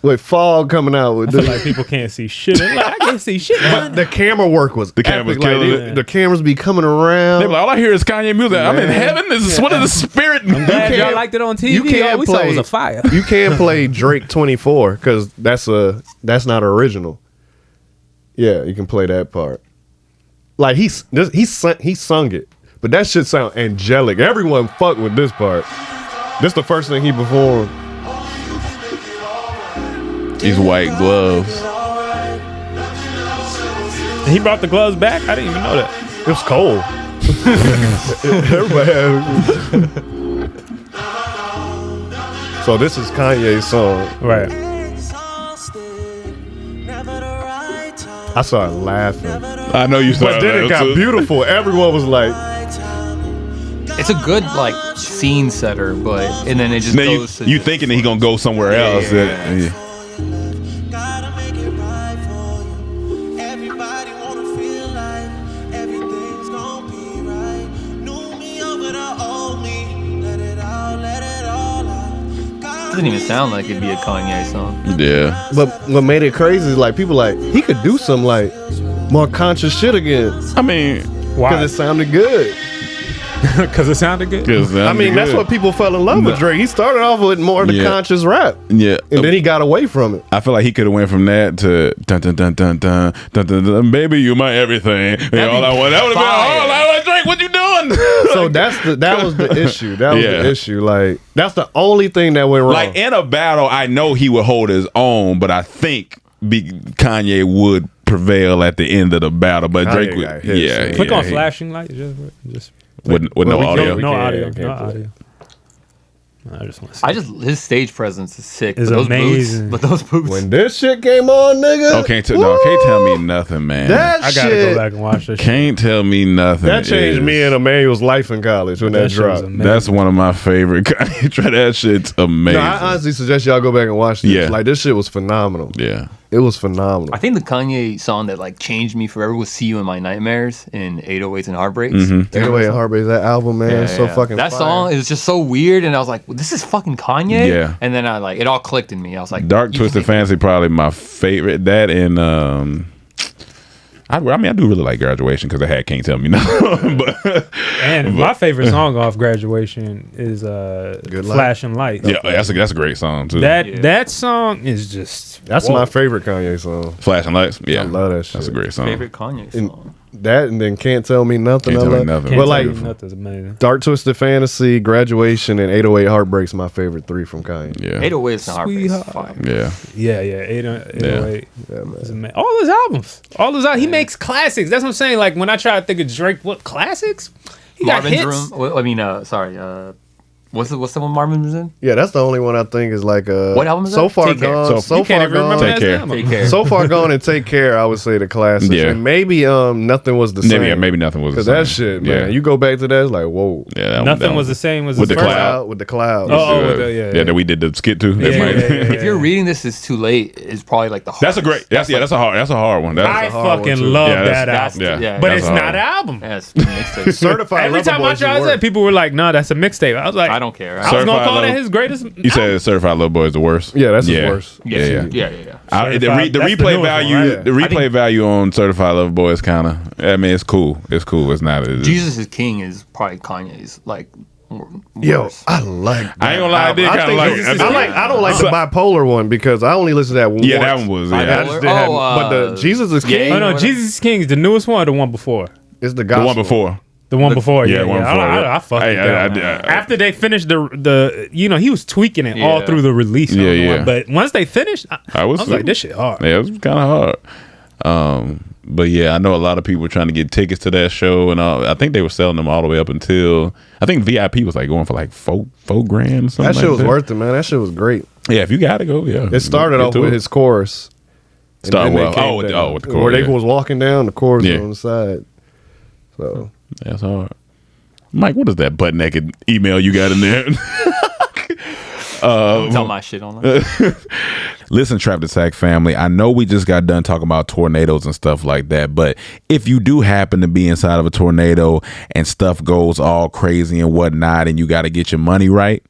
with fog coming out. With I feel the, like people can't see shit. Like, I can't see shit. but the camera work was The camera was epic. Like, killing they- it. the cameras be coming around. They be like, all I hear is Kanye music. I'm in heaven. This is what is the spirit? Glad y'all can't- liked it on TV. you can't All we saw play- was a fire. You can't play Drake 24 because that's not original. Yeah, you can play that part. Like he sung it, but that shit sound angelic. Everyone fuck with this part. This the first thing he performed. These white gloves. He brought the gloves back. I didn't even know that. It was cold. Everybody had. So this is Kanye's song. Right. I started laughing. I know you But started. then it got beautiful. Everyone was like, It's a good like scene setter, but and then it just Now goes to you thinking that he gonna go somewhere else? Yeah. Gotta make it right for you. Everybody wanna feel like everything's gonna be right. New me over the old me. Let it all out. doesn't even sound like it'd be a Kanye song. Yeah. But what made it crazy is like people like he could do some like more conscious shit again I mean, Why? because it sounded good. Because it sounded good. I mean, that's what people fell in love with Drake. He started off with more of the conscious rap, Yeah. and then he got away from it. I feel like he could have went from that to dun dun dun dun dun dun dun, dun baby, you my everything. And all I want. That would have been all I want. Drake, what you doing? So that was the issue. That was Yeah. the issue. Like that's the only thing that went wrong. Like in a battle, I know he would hold his own, but I think Kanye would prevail at the end of the battle. But Drake would, got hit, yeah. so- Click on he- flashing light. Just with no Well, we audio. can't- no can't- audio. can't No play. audio. I just want to see. His stage presence is sick. It's but those amazing. Boots, but those boots. when this shit came on, nigga. Oh, can't tell me nothing, man. That I gotta shit. go back and watch this. Can't tell me nothing. That changed me and Amanuel's life in college when that That shit was dropped. amazing. That's one of my favorite Kanye tracks. That shit's amazing. No, I honestly suggest y'all go back and watch this. Yeah. Like this shit was phenomenal. Yeah. It was phenomenal. I think the Kanye song that like changed me forever was "See You in My Nightmares" in 808s and Heartbreaks. Anyway, Heartbreak's that album, man, so fucking that fire. song is just so weird, and I was like, well, "This is fucking Kanye." Yeah. And then I like it all clicked in me. I was like, Dark you Twisted can- Fantasy probably my favorite. That and I do really like Graduation because I had Can't Tell Me Nothing. but And my favorite song off Graduation is Light. Flashing Lights. yeah, that's a great song too. That song is just That's my favorite Kanye song. Flashing Lights. Yeah, I love that shit. That's a great song. favorite Kanye song. That and then Can't Tell Me Nothing. Can't I Tell Me love. Nothing. But Can't like Tell You Nothing's amazing. Dark Twisted Fantasy, Graduation, and 808 Heartbreak's my favorite three from Kanye. Yeah, 808s and Heartbreaks. is Sweetheart. fire. yeah. Yeah, 808. Yeah, man. Is ama- all his albums, he makes classics. That's what I'm saying. Like when I try to think of Drake, what classics? He got Marvin's hits. Room. I mean, sorry. What's the one Marvin was in? Yeah, that's the only one I think is like What album is So that? Far Take Care. Gone. So You can't Far even remember Gone. Take that Care. album. Take Care. So Far Gone and Take Care, I would say the classics. Yeah. And maybe Nothing Was the Same. Maybe Nothing Was the Because Same. that shit, man. Yeah. You go back to that, it's like, whoa. Yeah, that Nothing one- was the same as With his the first cloud. album. With the cloud. Oh, with the- yeah. that we did the skit too. That Yeah, might- yeah, yeah, If you're reading this, it's too late. Is probably like the That's a hardest. great. That's a hard one. That's I a hard hard fucking one, too. love Yeah, that that's- album. yeah, But that's it's hard. not an album. Yes, mixtape. Certified Every Lover time I Boys tried should that, work. people were like, "No, that's a mixtape." I was like, I don't care. I was gonna Certified call that Lover- his greatest. You said Certified Lover Boy is the worst. Yeah, that's his worst. Yeah, yeah. yeah. The Certified- that's the replay newest value, one, right? the I replay think- value on Certified Lover Boy is kind of. I mean, it's cool. It's cool. It's not. It's, Jesus is King is probably Kanye's like. Yo, worst. I like that. I ain't gonna lie, I did album. kinda like it. I don't like the bipolar one because I only listened to that one. Yeah, once. that one was. I Yeah, just Bipolar? didn't have, Oh, but the Jesus is King yeah. Oh no, Whatever. Jesus is King is the newest one or the one before? is the the gospel. one before. The one before, yeah, yeah, one yeah. before, I yeah. fucked Hey, with that one. After they finished the he was tweaking it all Yeah. through the release. I don't Yeah, know why, yeah. But once they finished, I was was like, this shit hard. Yeah, it was kind of hard. But yeah, I know a lot of people were trying to get tickets to that show, and I think they were selling them all the way up until I think VIP was like going for like $4,000 or something. That shit like was worth it, man. That shit was great. Yeah, if you gotta go, yeah. It started Get off to with it. his chorus. and Start then they well. came With down. the Where chorus. they Yeah. was walking down, the chorus Yeah. on the side. So That's hard. Mike, what is that butt naked email you got in there? Don't tell my shit on it. Listen, Trap the Sack family, I know we just got done talking about tornadoes and stuff like that, but if you do happen to be inside of a tornado and stuff goes all crazy and whatnot and you got to get your money right,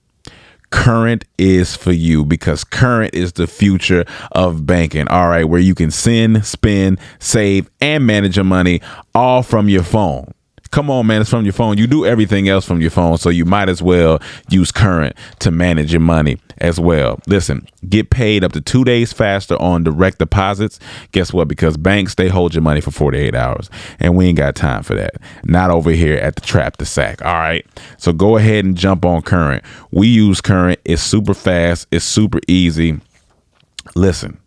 Current is for you, because Current is the future of banking. All right, where you can send, spend, save, and manage your money all from your phone. Come on, man, it's from your phone. You do everything else from your phone, so you might as well use Current to manage your money as well. Listen, get paid up to 2 days faster on direct deposits. Guess what? Because banks, they hold your money for 48 hours, and we ain't got time for that. Not over here at the Trap the Sack, all right? So go ahead and jump on Current. We use Current. It's super fast. It's super easy. Listen,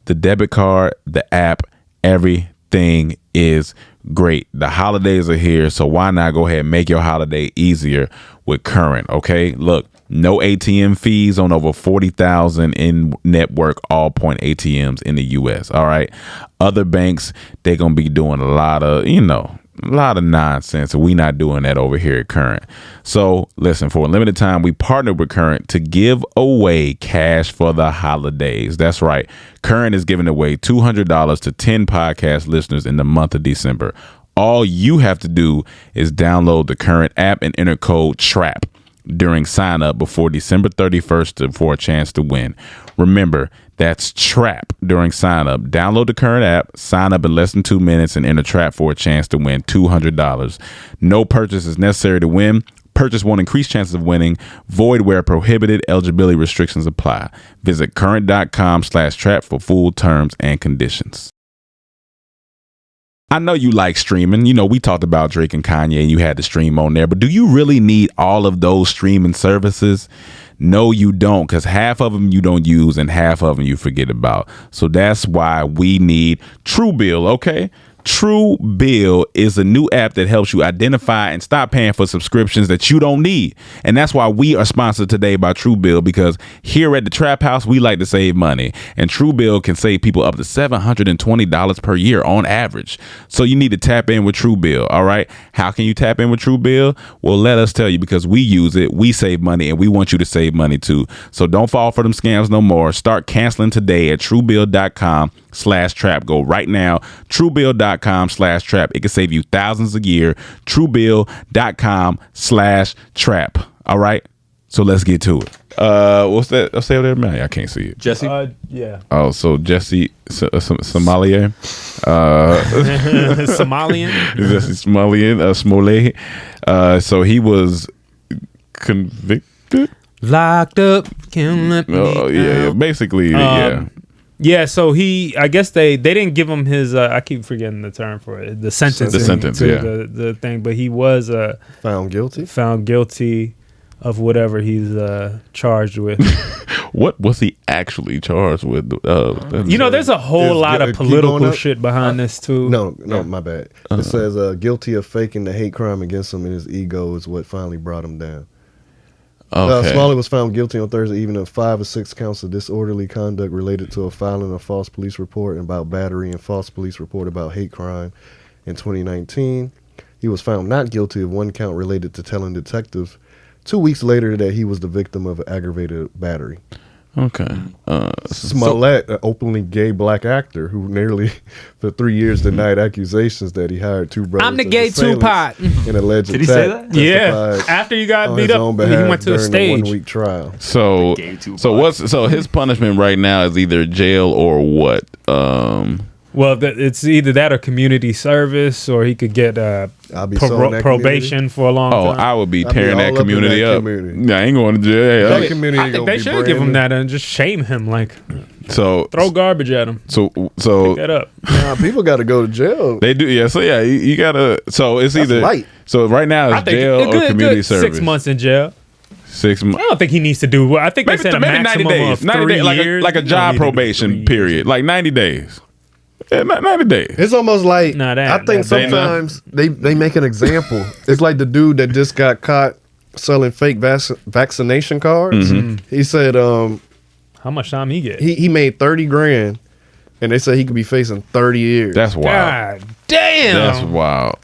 the debit card, the app, everything is great. The holidays are here, so why not go ahead and make your holiday easier with Current, okay? Look, no ATM fees on over 40,000 in network all point ATMs in the US, all right? Other banks, they're going to be doing a lot of nonsense, and we not doing that over here at Current. So listen, for a limited time, we partnered with Current to give away cash for the holidays. That's right. Current is giving away $200 to 10 podcast listeners in the month of December. All you have to do is download the Current app and enter code TRAP. during sign up before December 31st for a chance to win. Remember, that's TRAP during sign up. Download the current app, sign up in less than 2 minutes, and enter TRAP for a chance to win $200. No purchase is necessary to win. Purchase won't increase chances of winning. Void where prohibited. Eligibility restrictions apply. Visit current.com/trap for full terms and conditions. I know you like streaming. You know, we talked about Drake and Kanye and you had to stream on there, but do you really need all of those streaming services? No, you don't, because half of them you don't use and half of them you forget about. So that's why we need Truebill, okay? Truebill is a new app that helps you identify and stop paying for subscriptions that you don't need. And that's why we are sponsored today by Truebill, because here at the Trap House, we like to save money. And Truebill can save people up to $720 per year on average. So you need to tap in with Truebill, all right? How can you tap in with Truebill? Well, let us tell you, because we use it, we save money, and we want you to save money too. So don't fall for them scams no more. Start canceling today at Truebill.com/trap. Go right now, Truebill.com/trap. It can save you thousands a year. Truebill.com/trap. All right. So let's get to it. What's that? I'll say over there, man. I can't see it. Jesse. Yeah. Oh, so Jessie Smollet. Somalian. Jessie Smollett. So he was convicted. Locked up. Can't let me Oh yeah. out. Basically, yeah. Yeah, so I guess they didn't give him his, I keep forgetting the term for it, the sentence. The sentence, to yeah. The thing, but he was Found guilty. found guilty of whatever he's charged with. What was he actually charged with? There's a whole lot of keep political going up. shit behind this too. No, my bad. It says Uh-huh. guilty of faking the hate crime against him, and his ego is what finally brought him down. Okay. Smollet was found guilty on Thursday evening of 5 or 6 counts of disorderly conduct related to a filing of false police report about battery and false police report about hate crime in 2019. He was found not guilty of 1 count related to telling detectives 2 weeks later that he was the victim of aggravated battery. Okay. Smollett, an openly gay black actor who nearly for 3 years denied accusations that he hired 2 brothers. I'm the as gay assailants Tupac. in alleged Did he say attack, that? Yeah. testified After you got on beat his up, own he behalf went to a during stage. the 1-week trial. So Gay Tupac. so his punishment right now is either jail or what? Well, it's either that or community service, or he could get I'll be so in that probation for a long time. I would be I'll be tearing all that up in community that up. community. Yeah, I ain't going to jail. That community I think gonna they be should give him brand that and just shame him, like So throw garbage at him. so Pick that up. Nah, people got to go to jail. they do. Yeah. So yeah, you gotta. So it's That's either light. So right now I it's think jail or community service. 6 months in jail. 6 months. I don't think he needs to do. I think they said a maximum of 3 years. like a You don't job need to do 3 probation years. period, like 90 days. Yeah, 90 days. It's almost like Nah, I think sometimes they make an example. It's like the dude that just got caught selling fake vaccination cards. Mm-hmm. He said How much time he get? he made 30 grand, and they said he could be facing 30 years. That's wild. God damn. That's wild.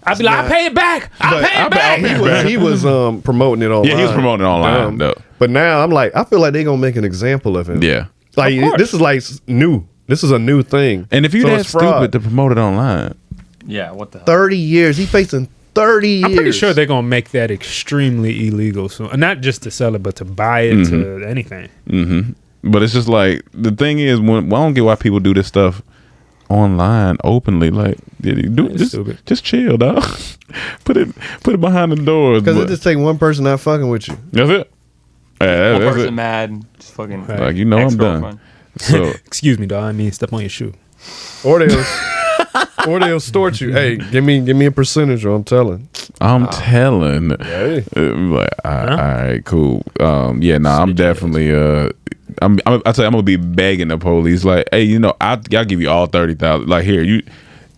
I'd be like, I pay it back. I pay it back. He was promoting it online. Yeah, he was promoting it online, though. But now I'm like, I feel like they're gonna make an example of him. Yeah. Like Of course. this is like new. This is a new thing. And if you're So that it's fraud. stupid to promote it online, Yeah, what the hell? 30 years. He facing 30 years. I'm pretty sure they're gonna make that extremely illegal soon. And not just to sell it, but to buy it, to anything. but it's just like the thing is, I don't get why people do this stuff online openly. Like, just chill, dog. put it behind the doors. Because it but- just take one person not fucking with you. That's it. Yeah, One that's person it. mad, just fucking. Like, you know, I'm done. ex-girlfriend. So Excuse me, dog. I mean, step on your shoe. Or they'll extort you. Hey, give me a percentage, or I'm telling. I'm telling. Hey. Like, all right, cool. Yeah, nah, I'm definitely. I tell you, I'm gonna be begging the police. Like, hey, I'll give you all 30,000. Like, here, you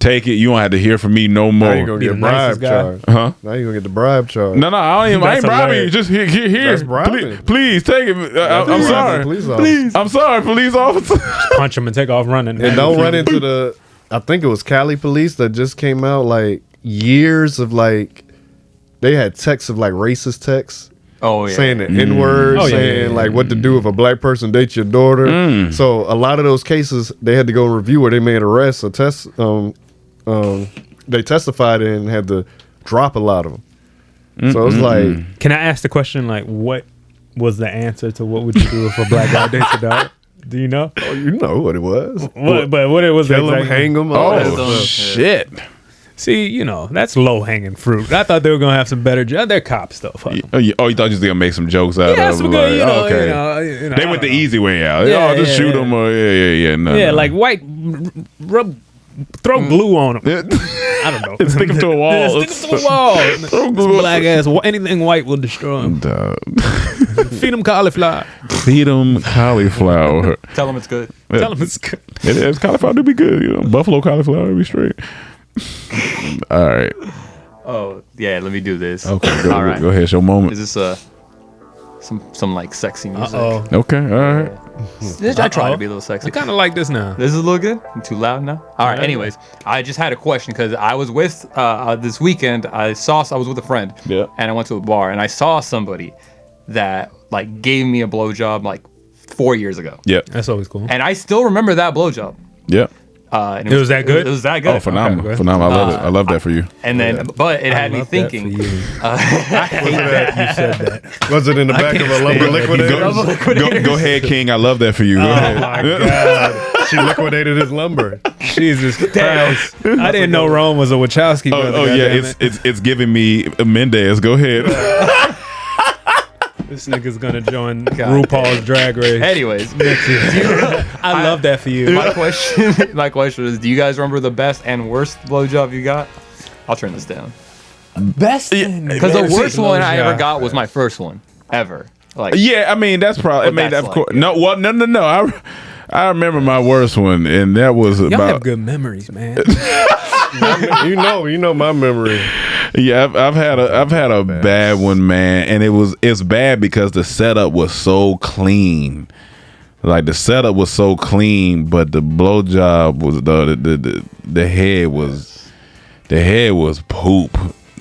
take it. You don't have to hear from me no more. Now you gonna Be get the bribe nicest guy. charge. Huh? Now you gonna get the bribe charge. No, I ain't That's bribing you. hilarious. Just here. That's bribing. Please take it. I'm bribing sorry. police officer. Please, I'm sorry, police officer. Punch him and take off running. And don't run into the. I think it was Cali police that just came out like years of like. They had texts of like racist texts. Oh yeah. Saying the N word, Oh, yeah, saying yeah, like what to do if a black person dates your daughter. So a lot of those cases they had to go review where they made arrests or test. They testified and had to drop a lot of them. So it's like, Can I ask the question, like, what was the answer to what would you do if a black guy dates a dog? Do you know? oh, you know what it was. But what it was Kill him, exactly? hang him. Oh shit! See, you know, that's low hanging fruit. I thought they were gonna have some better. They're cops though. Fuck 'em. Oh, you thought you was gonna make some jokes out Yeah, of some it? good. You know, okay. you know, They I went the don't know. easy way out. Yeah, Just yeah, shoot yeah. them. Or yeah. No, Yeah, no. like white, throw glue on them. I don't know. Stick 'em to a wall. Yeah, stick 'em to a wall. Throw glue on Black ass. Anything white will destroy them. Dog. Feed them cauliflower. Feed them cauliflower. Tell them it's good. Tell them it's good. It is. Cauliflower do be good. You know, buffalo cauliflower would be straight. All right. Oh yeah, let me do this. Okay. All right. Go ahead. Show moment. Is this some like sexy music? Oh, Okay. All right. I try to be a little sexy. I kind of like this now. This is a little good. I'm too loud now. All right. Anyways, I just had a question because I was with this weekend. I was with a friend. Yeah. And I went to a bar and I saw somebody that like gave me a blowjob like 4 years ago. Yep. That's always cool. And I still remember that blowjob. Yep. And It was that good? It was that good. Oh, phenomenal. Okay. Phenomenal. I love it. I love that for you. And then, but it had me love that for thinking. you. I hate that you said that. Was it in the back of a lumber liquidator? Go ahead, King. I love that for you. Go Oh ahead. my god. She liquidated his lumber. Jesus Christ. I didn't know Rome was a Wachowski brother. Oh yeah, goddammit. it's giving me Mendez. Go ahead. This nigga's gonna join RuPaul's Drag Race. Anyways, I love that for you. my question is: do you guys remember the best and worst blowjob you got? I'll turn this down. Best Because the worst one I ever blowjob. got was my first one ever. Like, Yeah, I mean that's probably. I mean, that's of course. like, No, well, no. I remember my worst one, and that was Y'all have about. good memories, man. You know my memory. Yeah, I've had a bad one, man, and it's bad because the setup was so clean. Like the setup was so clean, but the blowjob was the head was poop.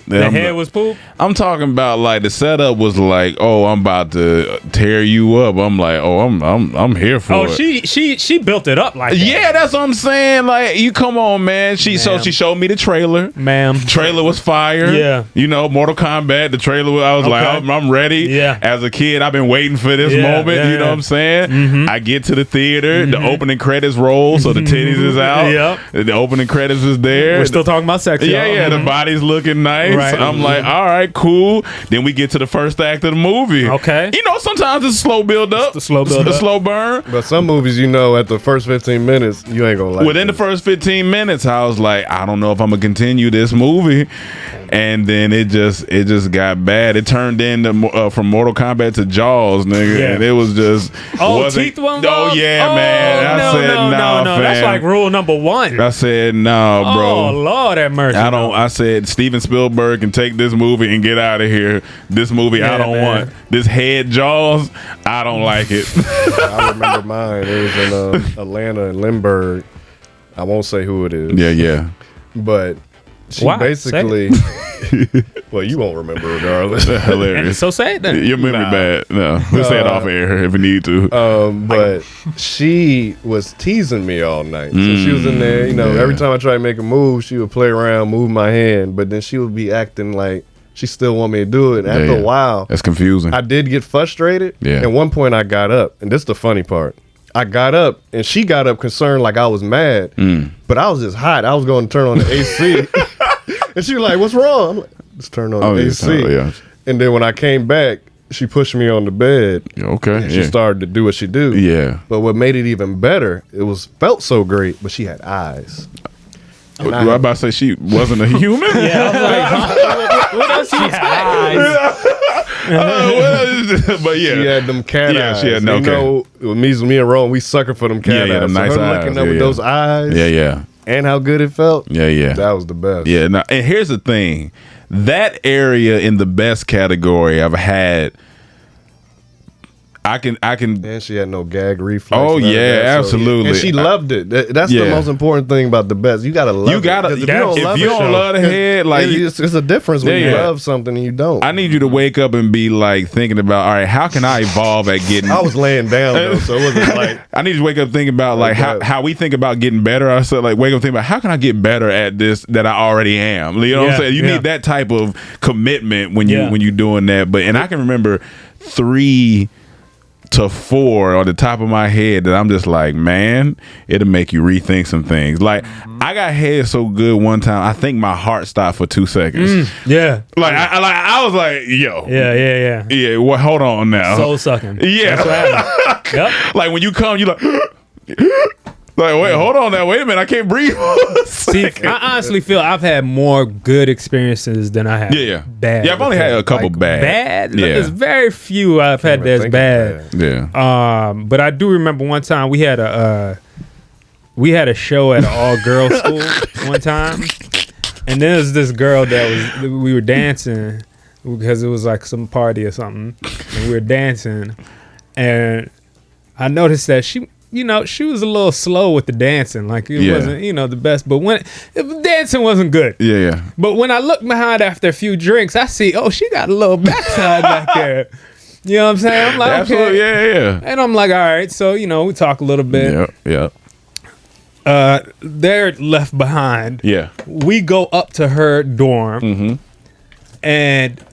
The head was poop. I'm talking about like the setup was like, oh, I'm about to tear you up. I'm like, oh, I'm here for it. Oh, she built it up like that. Yeah, that's what I'm saying. Like, you come on, man. She showed me the trailer. Ma'am. Trailer was fire. Yeah. You know, Mortal Kombat. The trailer. I was like, I'm ready. Yeah. As a kid, I've been waiting for this moment. Yeah, you know yeah. what I'm saying? I get to the theater. The opening credits roll, so the titties is out. Yep. The opening credits is there. We're still talking about sex. Yeah, y'all. yeah. The body's looking nice. Right. I'm like, all right, cool. Then we get to the first act of the movie. Okay. You know, sometimes it's a slow build up. It's a slow build It's a up. slow burn. But some movies, you know, at the first 15 minutes, you ain't gonna like Within the this. first 15 minutes, I was like, I don't know if I'm gonna continue this movie. And then it just got bad. It turned into from Mortal Kombat to Jaws, nigga, Yeah. and it was just Teeth one. Oh yeah, man. I said no, fam. That's like rule number one. I said no, Oh bro. Lord have mercy. I don't. I said Steven Spielberg can take this movie and get out of here. This movie I Yeah, don't man. want. This head Jaws, I don't like it. I remember mine. It was in Atlanta and Lindbergh. I won't say who it is. yeah. But she Why? basically. Well, you won't remember regardless. Hilarious. So say it then. Your memory bad. No, we'll say it off air if we need to. But she was teasing me all night. So she was in there, you know, every time I tried to make a move, she would play around, move my hand, but then she would be acting like she still want me to do it. And after a while, That's confusing. I did get frustrated. Yeah. At one point I got up, and this is the funny part. I got up and she got up concerned like I was mad, but I was just hot. I was going to turn on the AC. And she was like, "What's wrong?" I'm like, "Just turn on the AC." yeah. And then when I came back, she pushed me on the bed. Okay. And she started to do what she do. Yeah. But what made it even better, it felt so great, but she had eyes. I was about to say she wasn't a human. Yeah, I was like, what else you But yeah. She had them cat Yeah, eyes. she had- You okay. know, with me and Ron, we sucker for them cat Yeah, eyes. them So nice her eyes. looking up Yeah, with yeah. those eyes Yeah. and how good it felt, Yeah. that was the best. Yeah. Now, and here's the thing. That area in the best category I've had I can. And she had no gag reflex. Oh none of yeah, that, so- absolutely. and she loved it. That's Yeah. the most important thing about the best. You gotta love You gotta. it. 'Cause If you don't love the head, like it's a difference when you Yeah. love something and you don't. I need you to wake up and be like thinking about, all right, how can I evolve at getting? I was laying down though, so it wasn't like. I need you to wake up thinking about like how we think about getting better. I said like wake up thinking about how can I get better at this that I already am. You know what I'm saying? You need that type of commitment when you're doing that. But I can remember 3 to 4 on the top of my head that I'm just like, man, it'll make you rethink some things. Like I got head so good one time, I think my heart stopped for 2 seconds. Yeah. Like I was like, yo. Yeah. Well, hold on now. Soul sucking. Yeah. That's what happened. Yep. Like when you come, you like wait, hold on now. Wait a minute, I can't breathe. See, I honestly feel I've had more good experiences than I have bad. Yeah, I've only had a couple bad. Bad? Yeah. There's very few I've had that's bad. Yeah. But I do remember one time we had a show at an all-girls school one time. And there was this girl we were dancing because it was like some party or something. And we were dancing. And I noticed that she was a little slow with the dancing. Like it wasn't, the best. But when dancing wasn't good. Yeah. But when I look behind after a few drinks, I see, she got a little backside back there. You know what I'm saying? I'm like, absolutely, yeah. And I'm like, all right. So, we talk a little bit. Yeah. They're left behind. Yeah. We go up to her dorm. And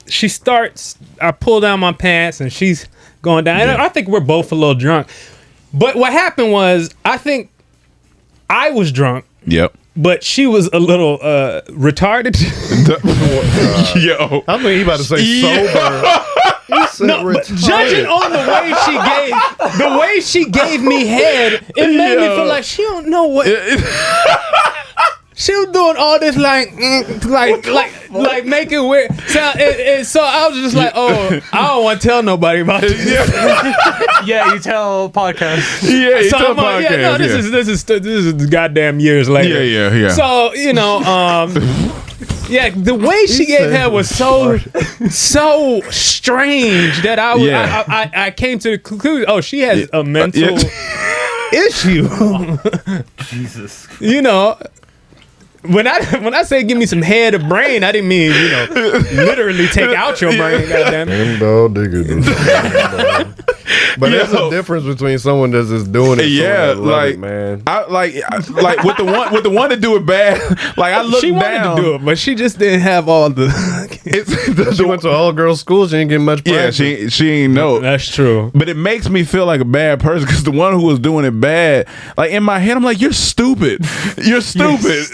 she starts, I pull down my pants and she's going down. And I think we're both a little drunk. But what happened was, I think I was drunk. Yep. But she was a little retarded. Yo. I mean, he about to say sober. No, but judging on the way she gave me head, it made me feel like she don't know what. She was doing all this like making weird sound. So I was just like, I don't want to tell nobody about this. Yeah, you tell podcast. Yeah, you So tell I'm like, podcast. this is goddamn years later. Yeah. So the way she gave head was so strange that I came to the conclusion. She has a mental issue. Jesus. When I say give me some head of brain, I didn't mean literally take out your brain. Goddamn it. But there's a difference between someone that's just doing it. Yeah, like man. I like with the one to do it bad. Like I looked She wanted down. to do it, but she just didn't have all the. She went to all girls school. She didn't get much practice. Yeah, she ain't know. That's true. But it makes me feel like a bad person because the one who was doing it bad, like in my head, I'm like, you're stupid. You're stupid.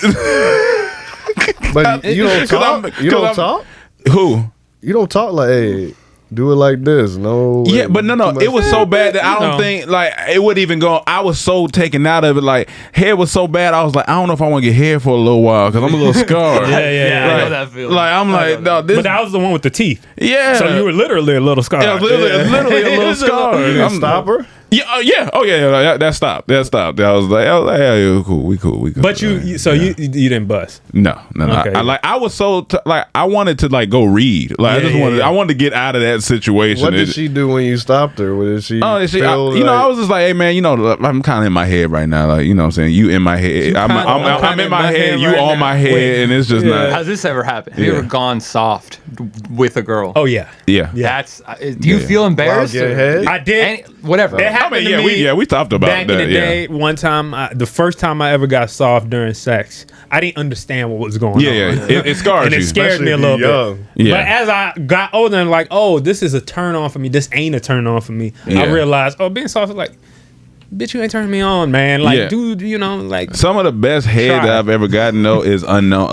But you don't talk. You don't talk. Who? You don't talk like, hey, do it like this. No. Yeah, but no. It was so bad that I don't think like it would even go. I was so taken out of it. Like head was so bad. I was like, I don't know if I want to get hair for a little while because I'm a little scarred. Yeah. I know that feeling. Like I'm like, no, this. But that was the one with the teeth. Yeah. So you were literally a little scarred. Yeah, literally a little scarred. You didn't stop her. Yeah. Oh yeah. That stopped. I was like, hey, we cool. But you didn't bust. No. Okay. I was so I wanted to like go read. Like I wanted to get out of that situation. What did she do when you stopped her? What did she? I was just like, hey man, I'm kind of in my head right now. Like, you know what I'm saying? You in my head. I'm in my head. You on my head, and it's just not. Has this ever happened? Have you ever gone soft with a girl? Oh yeah. That's. Do you feel embarrassed? I did. Whatever. It happened to me. We talked about back that. in the day. One time, the first time I ever got soft during sex, I didn't understand what was going on. It scarred and you. it scared me a little bit. Yeah. But as I got older and like, this is a turn on for me. This ain't a turn on for me. Yeah. I realized, being soft is like, bitch, you ain't turning me on, man. Like, dude, like some of the best head that I've ever gotten though is unknown,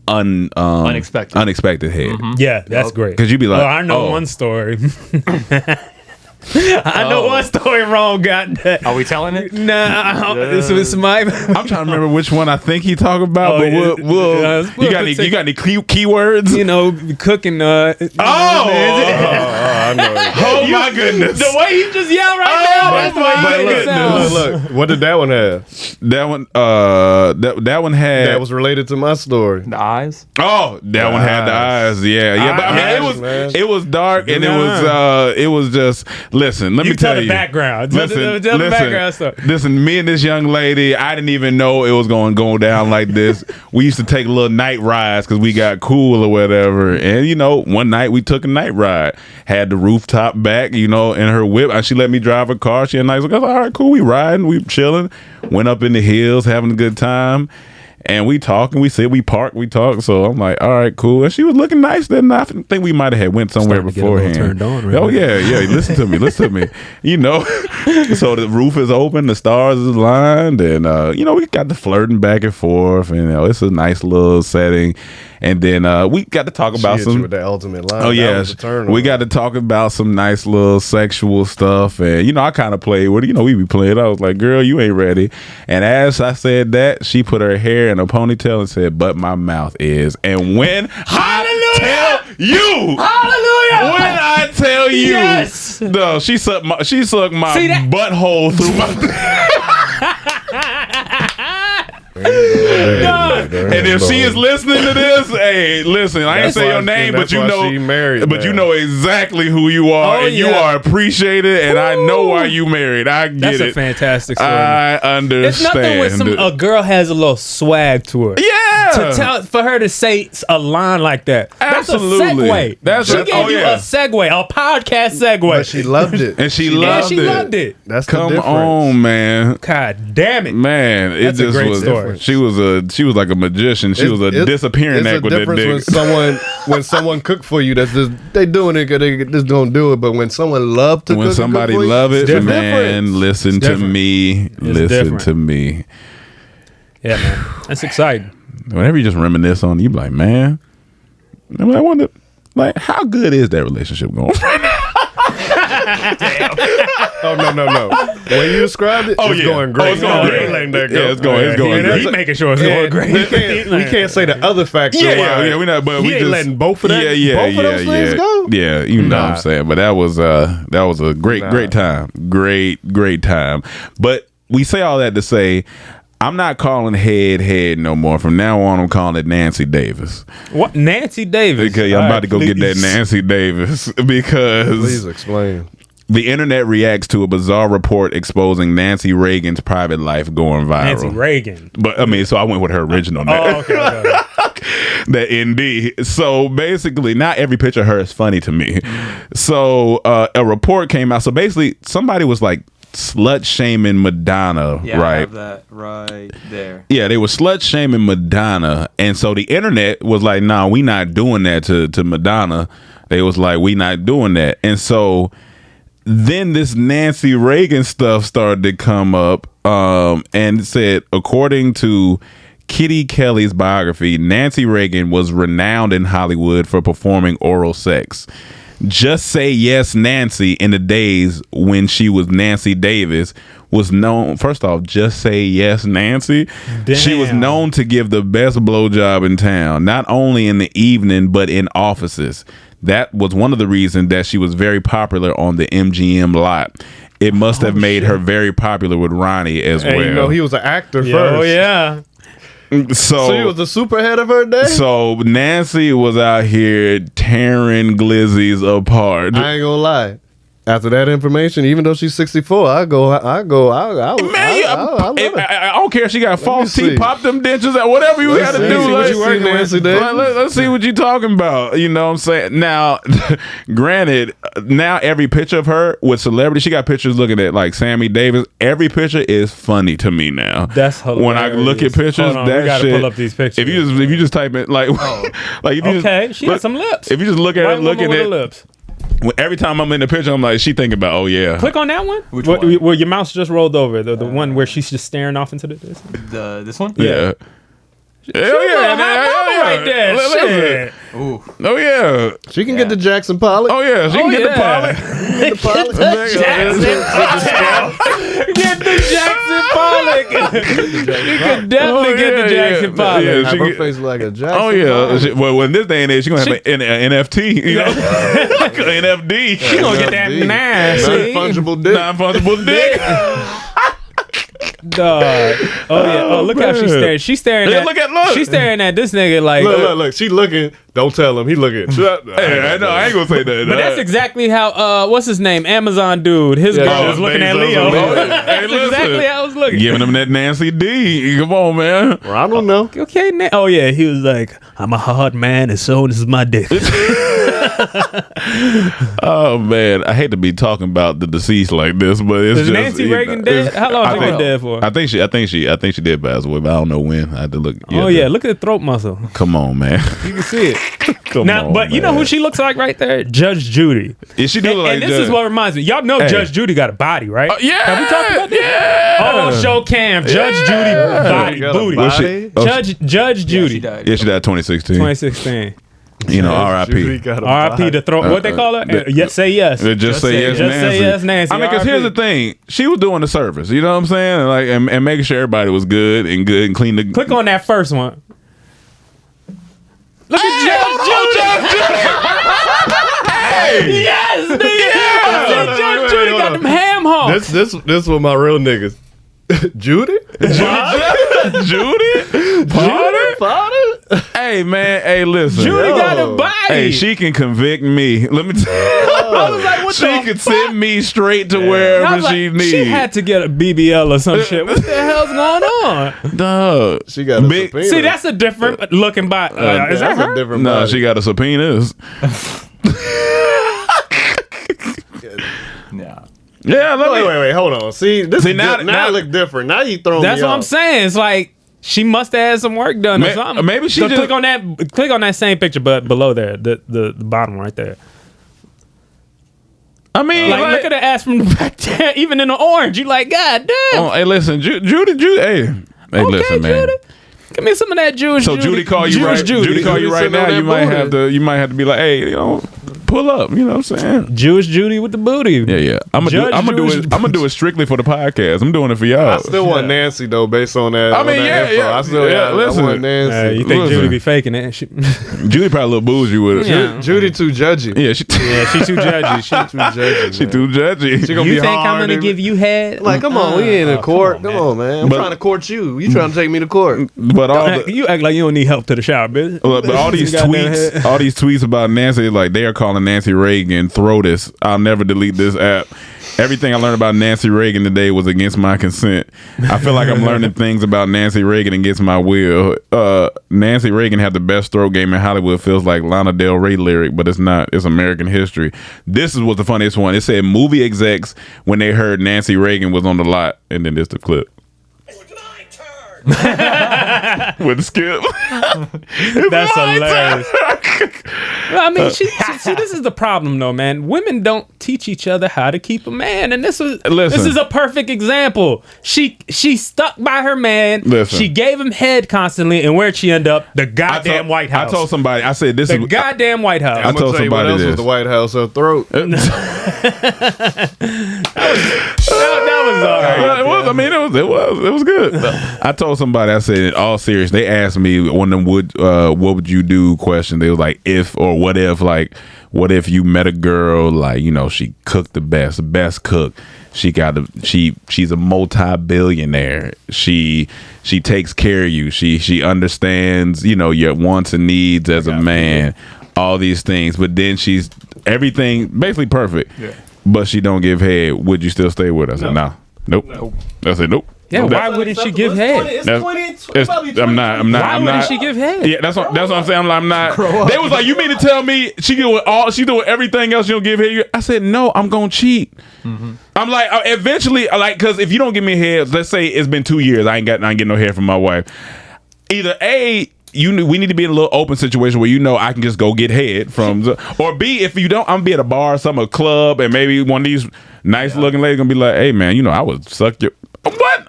unexpected head. Mm-hmm. Yeah, that's great. Because you be like, I know one story. I know one story wrong got that. Are we telling it? Nah, it's my. I'm trying to remember which one I think he talking about, but we'll you got any keywords? Cooking. I I know. Oh my goodness. The way he just yelled right now, that's the way But he look, sounds. look, what did that one have? That one that one had That was related to my story. The eyes. Oh, that one had the eyes. Yeah. But I mean, it was dark and it was just. Listen, let me tell you. The background. Listen, Tell the background story. Listen, me and this young lady, I didn't even know it was going to go down like this. We used to take little night rides because we got cool or whatever. And one night we took a night ride. Had the rooftop back, in her whip. She let me drive her car. She had a nice. I was like, all right, cool. We riding, we chilling. Went up in the hills, having a good time. And we talk and we sit, we park, we talk. So I'm like, all right, cool. And she was looking nice. Then I think we might have had went somewhere beforehand. Turned on, really. Oh yeah. Listen to me. So the roof is open, the stars is lined, and we got the flirting back and forth. And it's a nice little setting. And then we got to talk about She hit you with the ultimate line. Oh That yeah, was a turn we on. got to talk about some nice little sexual stuff, and I kind of played with it. We be playing. I was like, "Girl, you ain't ready." And as I said that, she put her hair in a ponytail and said, "But my mouth is." And when I tell you, Hallelujah! when I tell you, Yes! no, she sucked my butthole through my. And if she is listening to this, hey, listen, I ain't say your name, but you know exactly who you are, and you are appreciated, and I know why you married. I get That's it. a fantastic story. I understand. It's nothing when a girl has a little swag to her. Yeah. For her to say a line like that. Absolutely. That's a segue. She gave you a segue, a podcast segue. But she loved it. And she loved it. That's Come the difference. on, man. God damn it. Man, That's it just a great was. story. She was like a magician. She was a disappearing act with that dick. When someone cook for you, that's just they doing it because they just don't do it. But when someone love to when cook, somebody for you, love it, it's man, listen to me. Listen to me. Yeah, man. That's exciting. Whenever you just reminisce on it, you be like, man, I wonder, like, how good is that relationship going right now? Oh no! When you described it, it's going great. It's going great. Letting that go. Yeah, it's going great. He's making sure it's going great. We can't say the other factor. Yeah, we not. But we ain't just letting both of that. Both of those things go. Yeah, you know what I'm saying. But that was a great time. Great time. But we say all that to say, I'm not calling head no more. From now on, I'm calling it Nancy Davis. What? Nancy Davis? Because I'm about to go get that Nancy Davis. Because Please explain. The internet reacts to a bizarre report exposing Nancy Reagan's private life going viral. Nancy Reagan. But I mean, so I went with her original name. Oh, okay. That ND. So basically, not every picture of her is funny to me. So a report came out. So basically, somebody was like slut shaming Madonna, Yeah, right? I have that right there. Yeah, they were slut shaming Madonna, and so the internet was like, "Nah, we not doing that to Madonna." They was like, "We not doing that," and so then this Nancy Reagan stuff started to come up, and it said, according to Kitty Kelly's biography, Nancy Reagan was renowned in Hollywood for performing oral sex. Just Say Yes Nancy, in the days when she was Nancy Davis, was known, first off, Just Say Yes Nancy. Damn. She was known to give the best blowjob in town, not only in the evening, but in offices. That was one of the reasons that she was very popular on the MGM lot. It must have made her very popular with Ronnie as well. And you know, he was an actor first. Oh, yeah. So he was the superhead of her day. So Nancy was out here tearing glizzies apart. I ain't gonna lie. After that information, even though she's 64, I love it. I don't care if she got false teeth, pop them dentures, or whatever you got to do. Let's see what you talking about. You know what I'm saying? Now, granted, now every picture of her with celebrity, she got pictures looking at like Sammy Davis. Every picture is funny to me now. That's hilarious. When I look at pictures, Hold on, that we gotta shit. pull up these pictures. If you just type in like, like if you okay, just, she has some lips. If you just look at her, looking with at her lips. Every time I'm in the picture, I'm like, she thinking about, oh yeah. Click on that one. Which one? Where your mouse just rolled over. The one where she's just staring off into the distance. This one? Yeah. Hell yeah, right there. Shit. Ooh. Oh yeah. She can get the Jackson Pollock. Oh yeah, she can get the Pollock. Get the Jackson Pollock. You could definitely get the Jackson Pollock. Yeah, Have her face like a Jackson. Oh yeah. Well, in this day and age, she's gonna have an NFT. You know, like an NFD. She gonna get that nasty non-fungible dick. Non-fungible dick. dog. Oh yeah. Oh, look how she's staring. She's staring Yeah, at. look. She's staring at this nigga like. Look. She looking. Don't tell him. He looking. Hey, I know. I ain't gonna say that. But that's exactly how. What's his name? Amazon dude. His girl was looking at Leo. That's exactly how I was looking. Giving him that Nancy D. Come on, man. Well, I don't know. Okay. Oh yeah. He was like, I'm a hard man, and so is my dick. Oh man, I hate to be talking about the deceased like this, but it's Is just Nancy Reagan dead? How long has she been dead for? I think she did pass away, but I don't know when. I had to look. Oh yeah, look at the throat muscle. Come on, man. You can see it. Come Now, on, but you know man. who she looks like right there? Judge Judy. Is she doing like And this Judge? is what reminds me. Y'all know Hey. Judge Judy got a body, right? Yeah. Have we talked about this? Yeah. Oh, show cam. Judge Judy body Got a booty. body? What's she- oh, Judge Yeah, Judy. she died. Yeah, she died 2016. 2016. You know, Judy R.I.P. got a R.I.P. body. to throw. What they call her? Yes, say yes. Just say yes, Just Nancy. say yes, Nancy. I mean, because here's the thing: she was doing the service. You know what I'm saying? Like, and making sure everybody was good and clean. The Click on that first one. Look at Judge Judy. Yes, nigga. Judge Judy got them ham hocks. This was my real niggas. Judy? Judy Potter. Hey man, hey listen. Judy got a body. Hey, she can convict me. Let me tell you. I was like, what She the can fuck? send me straight to I wherever was like, she needs. She had to get a BBL or some shit. What the hell's going on? Dog. She got a Big- subpoena. See, that's a different looking body. Is that That's her? a different No, body. she got a subpoenas. Yeah. Yeah, let me. Wait, hold on. See, this See, is now- now now- it look different. Now you throwing That's me what I'm off. saying. It's like she must have had some work done or something. Maybe she so just- click on that same picture, but below there, the bottom right there. I mean, Like, look at the ass from the back there, even in the orange. You like, God damn. Oh, hey, listen, Judy. Hey, okay, listen, man. Judy. Give me some of that Jewish. So Judy call you right. Judy call you right Sitting now. on that You might have to be like, hey, you know, pull up. You know what I'm saying? Jewish Judy with the booty. Yeah. I'm Judge gonna do Jewish- it. I'm gonna do it strictly for the podcast. I'm doing it for y'all. I still want Nancy though, based on that. I on mean, that yeah, info. yeah, I still yeah, I listen. want Nancy. You think Listen. Judy be faking it? She, Judy probably a little bougie with it. Yeah. Judy too judgy. Yeah, she she too judgy. She too judgy. she too judgy. She gonna You be think I'm hard gonna and- give you head? Like, come on, we ain't in court. Come on, man. I'm But- trying to court you. You trying to take me to court? But all the, You act like you don't need help to the shower, bitch. but all these Goddamn tweets, head. all these tweets about Nancy, like they are calling Nancy Reagan. Throw this. I'll never delete this app. Everything I learned about Nancy Reagan today was against my consent. I feel like I'm learning things about Nancy Reagan against my will. Nancy Reagan had the best throat game in Hollywood. Feels like Lana Del Rey lyric, but it's not. It's American history. This is what's the funniest one. It said movie execs when they heard Nancy Reagan was on the lot, and then this the clip. With Skip. That's hilarious. I mean, see, this is the problem, though, man. Women don't teach each other how to keep a man, and this is a perfect example. She stuck by her man. Listen. She gave him head constantly, and where'd she end up? The goddamn White House. I told somebody. I said this the is goddamn White House. I I'm told gonna tell you what somebody else this. was the White House. Her throat. that was all right. It was good. I told somebody, I said, in all serious, they asked me one of them what would you do question. They was like, if or what if, like, what if you met a girl, like, you know, she cooked the best cook. She's a multi-billionaire. She takes care of you. She understands, you know, your wants and needs as a man, all these things. But then she's everything basically perfect. Yeah. But she don't give head. Would you still stay with her? I said, no. Nope. I said, nope. Yeah, why wouldn't she give head? I'm not. Why wouldn't she give head? Yeah, that's what I'm saying. I'm not. They was like, you mean to tell me she doing everything else? You don't give head? I said, no. I'm gonna cheat. Mm-hmm. I'm like, eventually, like, because if you don't give me head, let's say it's been 2 years, I ain't getting no head from my wife. Either A, we need to be in a little open situation where, you know, I can just go get head from, or B, if you don't, I'm gonna be at a bar, a club, and maybe one of these nice looking ladies gonna be like, hey man, you know, I would suck your. What?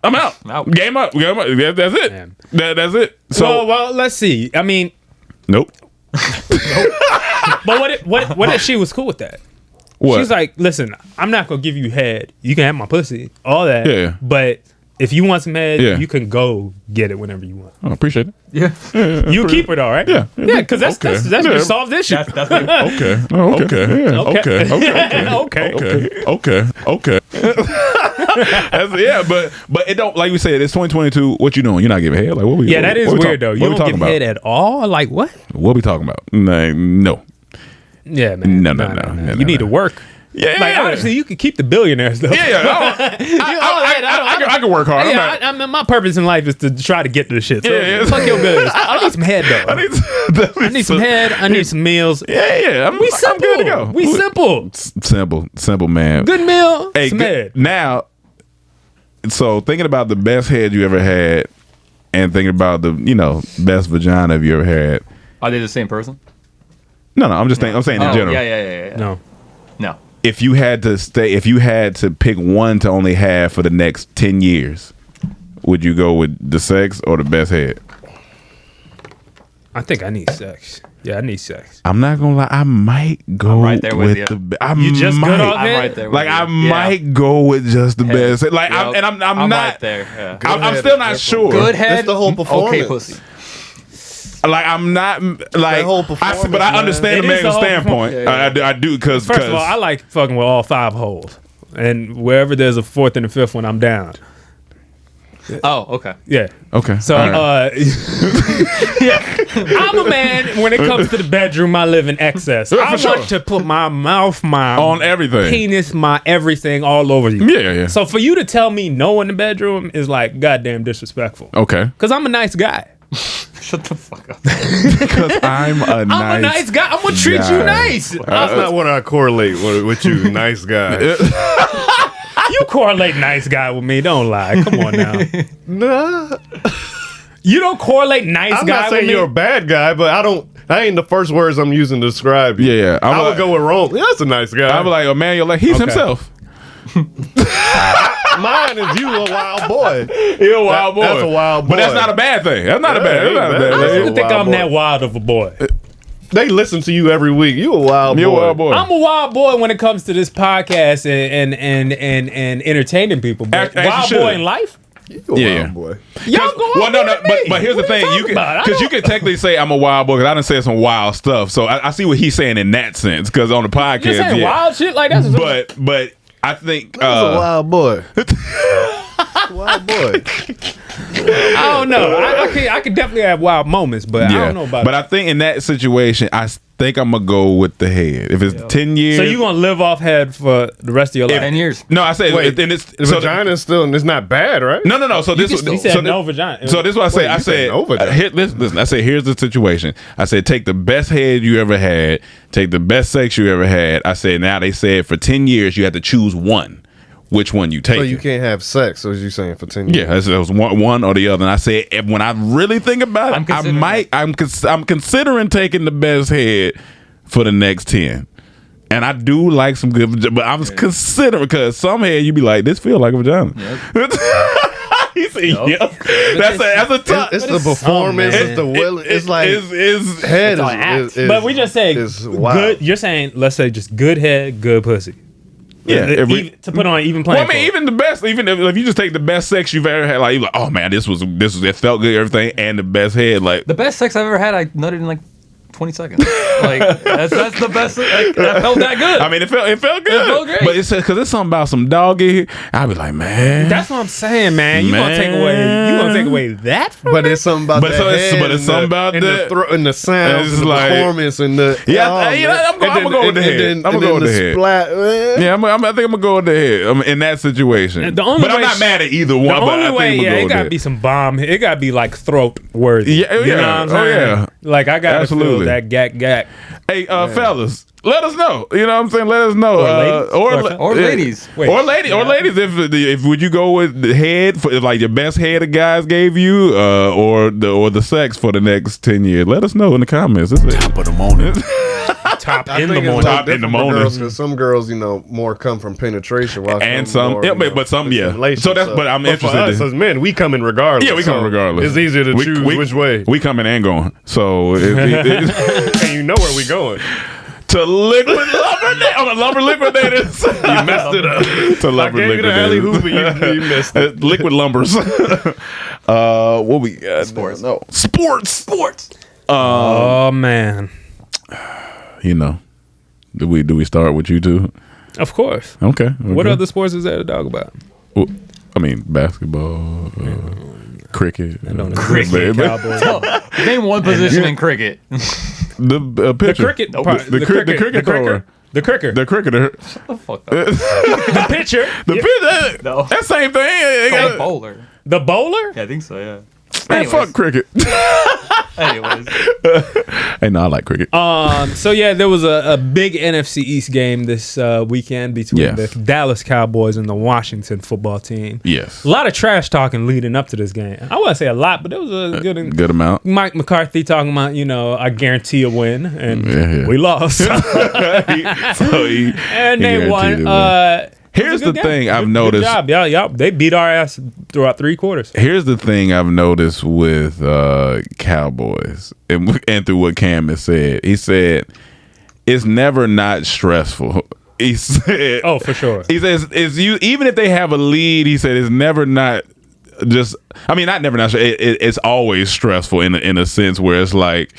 I'm out. Game up. That's it. That's it. So well, let's see. I mean, nope. But what if she was cool with that? What? She's like, listen, I'm not gonna give you head. You can have my pussy, all that. Yeah. But if you want some head, Yeah. you can go get it whenever you want. I appreciate it. Yeah. You keep it, all right? Yeah. Yeah, because that's gonna solve this issue. That's Okay. Oh, okay. Yeah. Okay. Okay. But it don't, like we said, it's 2022. What you doing? You're not giving head. Like what we? Yeah, that is what we weird though. You what we don't talking give about? head at all. Like what? What we talking about? No. Yeah, man. No. You need to work. Yeah. Like honestly, you can keep the billionaires though. Yeah. I can work hard. Yeah, my purpose in life is to try to get to the shit. So Yeah. fuck your bills. I need some head though. I need some head. I need some meals. Yeah. I'm Simple. good to go. We simple. Simple, man. Good meal. Hey, some head. now, so thinking about the best head you ever had, and thinking about the best vagina you ever had. Are they the same person? No, I'm just saying. I'm saying in general. Yeah. No. If you had to pick one to only have for the next 10 years, would you go with the sex or the best head? I think I need sex. Yeah, I need sex. I'm not gonna lie. I might go right there with you. You just might. good off I'm head? right there. With Like you. I might go with just the best. Like Yep. I'm I'm not right there. Yeah. I'm still not sure. Good head. That's the whole performance. Okay, pussy. Like I'm not like whole performance, but I man. understand It the is man's the whole standpoint. performance. I do because First of all, I like fucking with all 5 holes. And wherever there's a fourth and a fifth one, I'm down. Oh, okay. Yeah. okay. So, All right. I'm a man. When it comes to the bedroom, I live in excess. Yeah, I for sure. want to put my mouth, my On everything. penis, my everything all over you. Yeah. So for you to tell me no in the bedroom is like goddamn disrespectful. Okay. Because I'm a nice guy. Shut the fuck up. Because I'm a nice guy. I'm gonna treat you guy. nice. That's not what I correlate with you, nice guy. You correlate nice guy with me. Don't lie. Come on now. Nah. You don't correlate nice I'm guy not saying with me. you're a bad guy, but that ain't the first words I'm using to describe you. Yeah. I would go with Rome. Yeah, that's a nice guy. I'm like, Amanuel, like he's Okay. himself. Mine is you a wild boy. He's a wild boy. That's a wild boy. But that's not a bad thing. That's not a bad. That's not a I bad don't thing. even think wild I'm boy. that wild of a boy. They listen to you every week. You a wild You're boy. a wild boy. I'm a wild boy when it comes to this podcast and entertaining people. But As you wild should. boy in life? You a Yeah. wild boy. Y'all go Well, on no, with me. but here's the What are thing, you you talking can about? because you can technically say I'm a wild boy because I done said some wild stuff. So I see what he's saying in that sense because on the podcast, You're saying yeah. wild shit like that's But I think That's a wild boy. Wild boy. I don't know. I could definitely have wild moments, but I don't know about But I think in that situation, I think I'm gonna go with the head. If it's 10 years, So you gonna live off head for the rest of your life? 10 years. no, I said Wait, and it's the vagina is still, it's not bad, right? No. So this can was still- He said so no this- vagina. So this is what I say. Wait, I you said said, no vagina. listen. I said, here's the situation. I said, take the best head you ever had, take the best sex you ever had. I said, now they said for 10 years you have to choose one. Which one you take? So you can't have sex, so as you saying, for 10 years. Yeah, it was one or the other. And I said, when I really think about it, I'm considering taking the best head for the next 10. And I do like some good, but I was considering because some head you be like, this feel like a vagina. He said, yep. That's a tough. It's the performance, it's the will. It's like head is But we just say is wild. good. You're saying let's say just good head, good pussy. Yeah, To put on even playing. Well, I mean, field. even the best, even if you just take the best sex you've ever had, like you're like, oh man, this was it felt good, everything, and the best head, like The best sex I've ever had, I nutted in like 20 seconds. Like that's the best. Like, that felt that good. I mean, it felt good. It felt great. But it's because it's something about some doggy. I'd be like, man, That's what I'm saying, man. You gonna take away that from But me? it's something about But the so it's- head but it's and something the- about and that. the and the sounds It's and the like- performance and the Yeah, man. I'm gonna go with the head. I'm gonna go with the head. head. yeah, I think I'm gonna go with the head. I mean, in that situation. The only but I'm way not mad at either one. The But only I think way, I'm gonna yeah, go it with gotta that. be some bomb. It gotta be like throat worthy. Yeah, you know yeah. what I'm Oh, saying? yeah. Like I gotta Absolutely. feel that gag. Hey, fellas, let us know. You know what I'm saying? Let us know. Or ladies. Wait. Or ladies, if would you go with the head for like your best head a guys gave you, or the sex for the next 10 years? Let us know in the comments. Top of the morning. Top I in the think it's morning. Top in the morning. Because some girls, more come from penetration, while And some more, but some, yeah. stimulation. So that's, but I'm for interested. us as men, we come in regardless. Yeah, we come so regardless. It's easier to choose which way. We coming and going. So And you know where we going. to Liquid Lumber Liquidators. You messed it up. To Lumber I gave you the alley hoop, you missed it. Liquid Lumbers. What we got? Sports. No. Sports. Oh man. You know, do we start with you two? Of course. Okay. What other sports is there to talk about? Well, I mean, basketball, cricket. Cricket, Cowboys. Name one position in cricket. The pitcher. The cricket thrower. The cricker. The cricketer. Shut the fuck up. The pitcher. The pitcher. No. That same thing. The bowler. The bowler? Yeah, I think so, yeah. Man, fuck cricket. Anyways. Hey, no, I like cricket. So yeah, there was a big NFC East game this weekend between the Dallas Cowboys and the Washington football team. Yes. A lot of trash talking leading up to this game. I wouldn't say a lot, but it was a good amount. Mike McCarthy talking about, I guarantee a win, and we lost. And they won. Here's the thing I've noticed. Good job, y'all. They beat our ass throughout 3 quarters. Here's the thing I've noticed with Cowboys and through what Cam has said. He said it's never not stressful. He said, "Oh, for sure." He says it's you. Even if they have a lead, he said it's never not. Just, I mean, not never not. It's always stressful in a sense where it's like.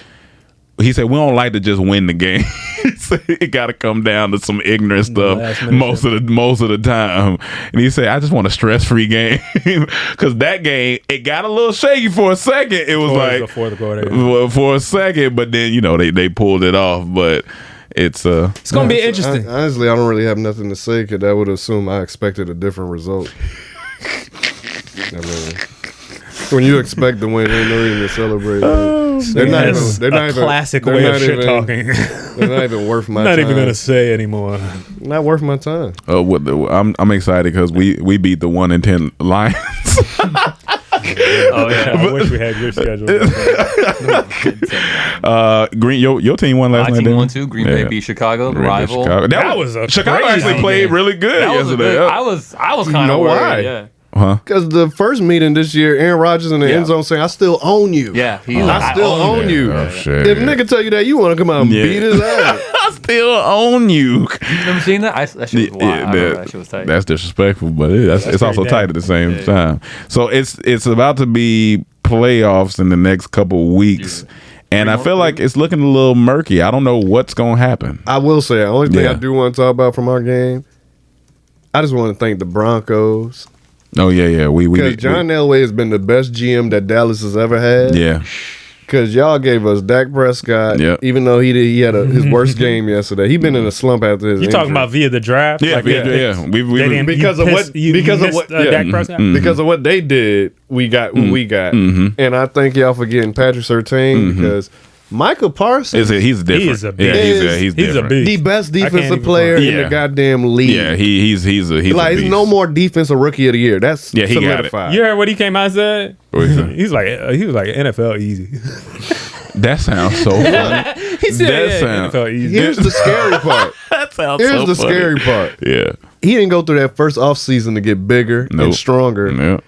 He said, we don't like to just win the game. It got to come down to some ignorant stuff most of the time. And he said, I just want a stress-free game. Because that game, it got a little shaky for a second. It was for a second, but then, they pulled it off. But it's going to be interesting. Honestly, I don't really have nothing to say because that would assume I expected a different result. I mean, when you expect to win, ain't no reason to celebrate. They're not even classic way of shit talking. They're not even worth my time. Not even gonna say anymore. Not worth my time. I'm excited because we beat the 1-10 Lions. Oh yeah, I wish we had your schedule. Green, your team won last night. My team won too. Green Bay beat Chicago, the rival. That was Chicago actually played really good yesterday. I was kind of worried. Why? Yeah. Because the first meeting this year, Aaron Rodgers in the end zone saying, I still own you. Yeah, I still own you. Oh, shit. If nigga tell you that, you want to come out and beat his ass. I still own you. You never seen that? That shit was wild. That shit was tight. That's disrespectful, but it's also tight at the same time. So it's about to be playoffs in the next couple weeks. And I feel like it's looking a little murky. I don't know what's going to happen. I will say, the only thing I do want to talk about from our game, I just want to thank the Broncos. Oh yeah. Because John Elway has been the best GM that Dallas has ever had. Yeah. Because y'all gave us Dak Prescott, even though he had his worst game yesterday. He been in a slump after his. You talking about via the draft? Yeah, because of what Dak Prescott? Because of what they did, we got what we got, and I thank y'all for getting Patrick Surtain because. Michael Parsons, he's different. He is a beast. He's different. The best defensive player in the goddamn league. Yeah, he's like he's no more defensive rookie of the year. That's solidified. You heard what he came out and said? He was like NFL easy. That sounds so funny. He said NFL easy. Here's the scary part. That sounds Here's so the funny. scary part. Yeah, he didn't go through that first offseason to get bigger and stronger. Nope.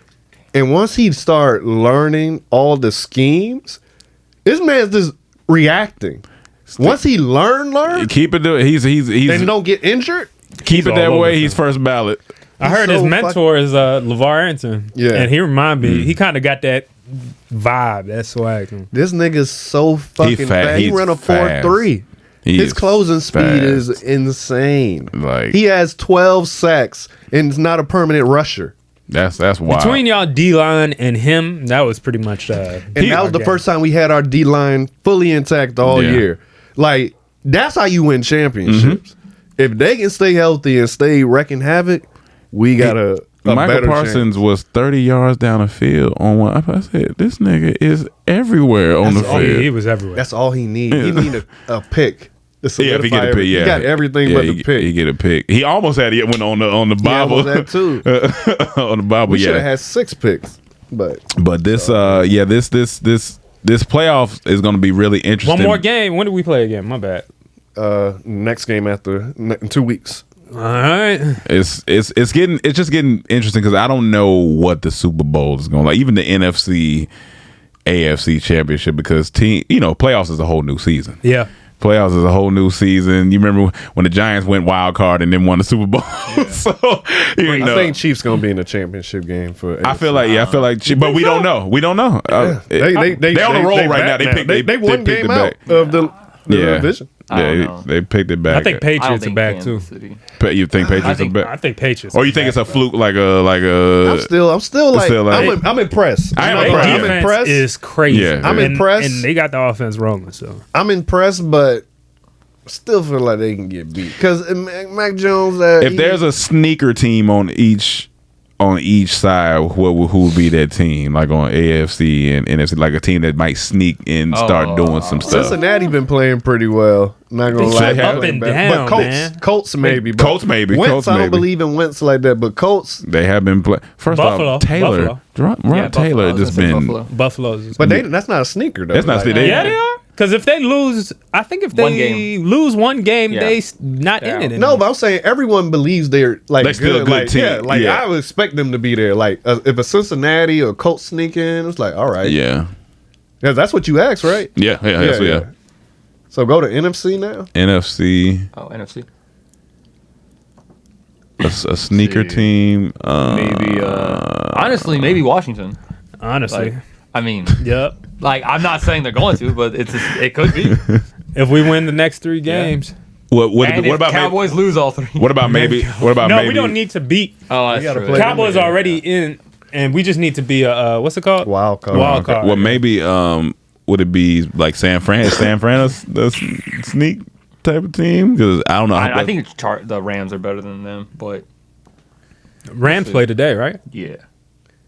And once he start learning all the schemes, this man's just reacting. Once he learn, keep it. He's and don't get injured. Keep it that way. He's first ballot. I heard his mentor is LeVar Arrington. Yeah, and he remind me. He kind of got that vibe, that swag. This nigga's so fucking fast. He ran a 4.3. His closing speed is insane. Like he has 12 sacks and is not a permanent rusher. That's wild. Between y'all D-line and him, that was pretty much and that was the first time we had our D-line fully intact all year. Like, that's how you win championships. If they can stay healthy and stay wrecking havoc, we got a Michael better Parsons chance. was 30 yards down the field on one. I said, this nigga is everywhere on the field. He was everywhere. That's all he needs. He need a pick. If he get a pick, he got everything but the pick. He get a pick. He almost had it when on the Bible. Yeah, that too. On the Bible, we should have had 6 picks, but this this playoff is going to be really interesting. One more game. When do we play again? My bad. Next game in 2 weeks. All right. It's just getting interesting because I don't know what the Super Bowl is going to like. Even the NFC, AFC championship because playoffs is a whole new season. Yeah. Playoffs is a whole new season. You remember when the Giants went wild card and then won the Super Bowl? So you know, I think Chiefs gonna be in the championship game for. I feel like but we don't know. We don't know. They on the roll right now. They one game out of the division. Yeah, they picked it back. I think Patriots are back too. You think Patriots are back? I think Patriots. Or you think it's a fluke, like a? I'm still like I'm impressed. I'm impressed. Is crazy. Yeah, I'm impressed, and they got the offense rolling. So I'm impressed, but still feel like they can get beat because Mac Jones. If there's a sneaker team on each side, who would be that team? Like on AFC and NFC, like a team that might sneak and start doing some stuff. Cincinnati been playing pretty well. Not gonna lie, up and down, but Colts maybe. Colts maybe. I don't believe in Wentz like that, but Colts they have been playing. First off, Taylor, Taylor just been Buffalo's. But that's not a sneaker though. That's not. They are. Because if they lose, I think if they lose one game, they not in it anymore. No, but I'm saying everyone believes they're like they're still a good team. Yeah, I would expect them to be there. Like if a Cincinnati or Colts sneak in, it's like all right. Yeah, that's what you asked, right? Yeah. So go to NFC now. NFC. Oh, NFC. A sneaker team. Maybe. Honestly, maybe Washington. Honestly, I mean, yep. Like I'm not saying they're going to, but it could be. If we win the next 3 games. What about Cowboys lose all 3? What about maybe? We don't need to beat. Oh, that's true. Cowboys already in, and we just need to be a what's it called? Wild card. Well, maybe would it be like San Fran? Is San Fran the sneak type of team? Because I don't know. I think the Rams are better than them, but Rams play today, right? Yeah,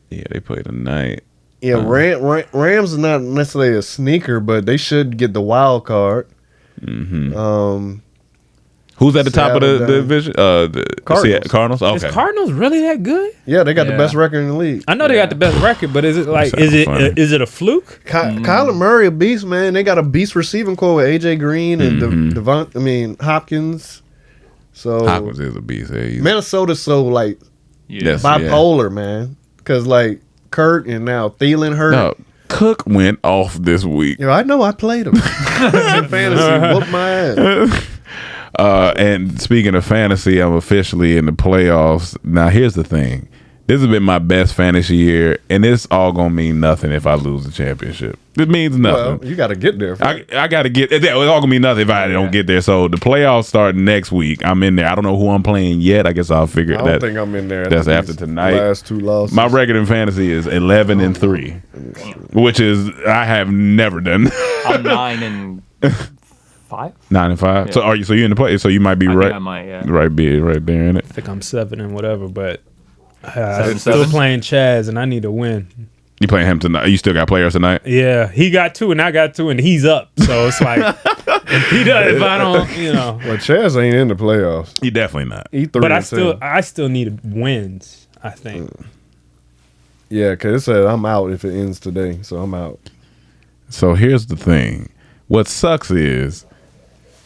they play tonight. Yeah, Rams is not necessarily a sneaker, but they should get the wild card. Mm-hmm. Who's at the top of the division? Cardinals. Okay. Is Cardinals really that good? Yeah, they got the best record in the league. I know they got the best record, but is it like is it a fluke? Kyler Murray a beast, man. They got a beast receiving core with AJ Green and Hopkins. So Hopkins is a beast. Minnesota's so like bipolar, man. Because like Kirk and now Thielen hurt. No, Cook went off this week. I know. I played him in fantasy. Whooped my ass. And speaking of fantasy, I'm officially in the playoffs. Now, here's the thing. This has been my best fantasy year, and it's all going to mean nothing if I lose the championship. It means nothing. Well, you got to get there. I got to get it's all going to mean nothing if I don't get there. So the playoffs start next week. I'm in there. I don't know who I'm playing yet. I guess I'll figure it out. I don't think I'm in there. That's after tonight. Last 2 losses. My record in fantasy is 11-3, which is I have never done. I'm 9-5. 9-5. Yeah. So are you? So you in the play? So you might be right. I might, yeah. Right there in it. I think I'm 7 and whatever, but I'm still playing Chaz, and I need to win. You playing him tonight? You still got players tonight? Yeah, he got 2 and I got 2, and he's up. So it's like if I don't, Well, Chaz ain't in the playoffs. He definitely not. But I still need wins. I think. Yeah, because it said I'm out if it ends today, so I'm out. So here's the thing. What sucks is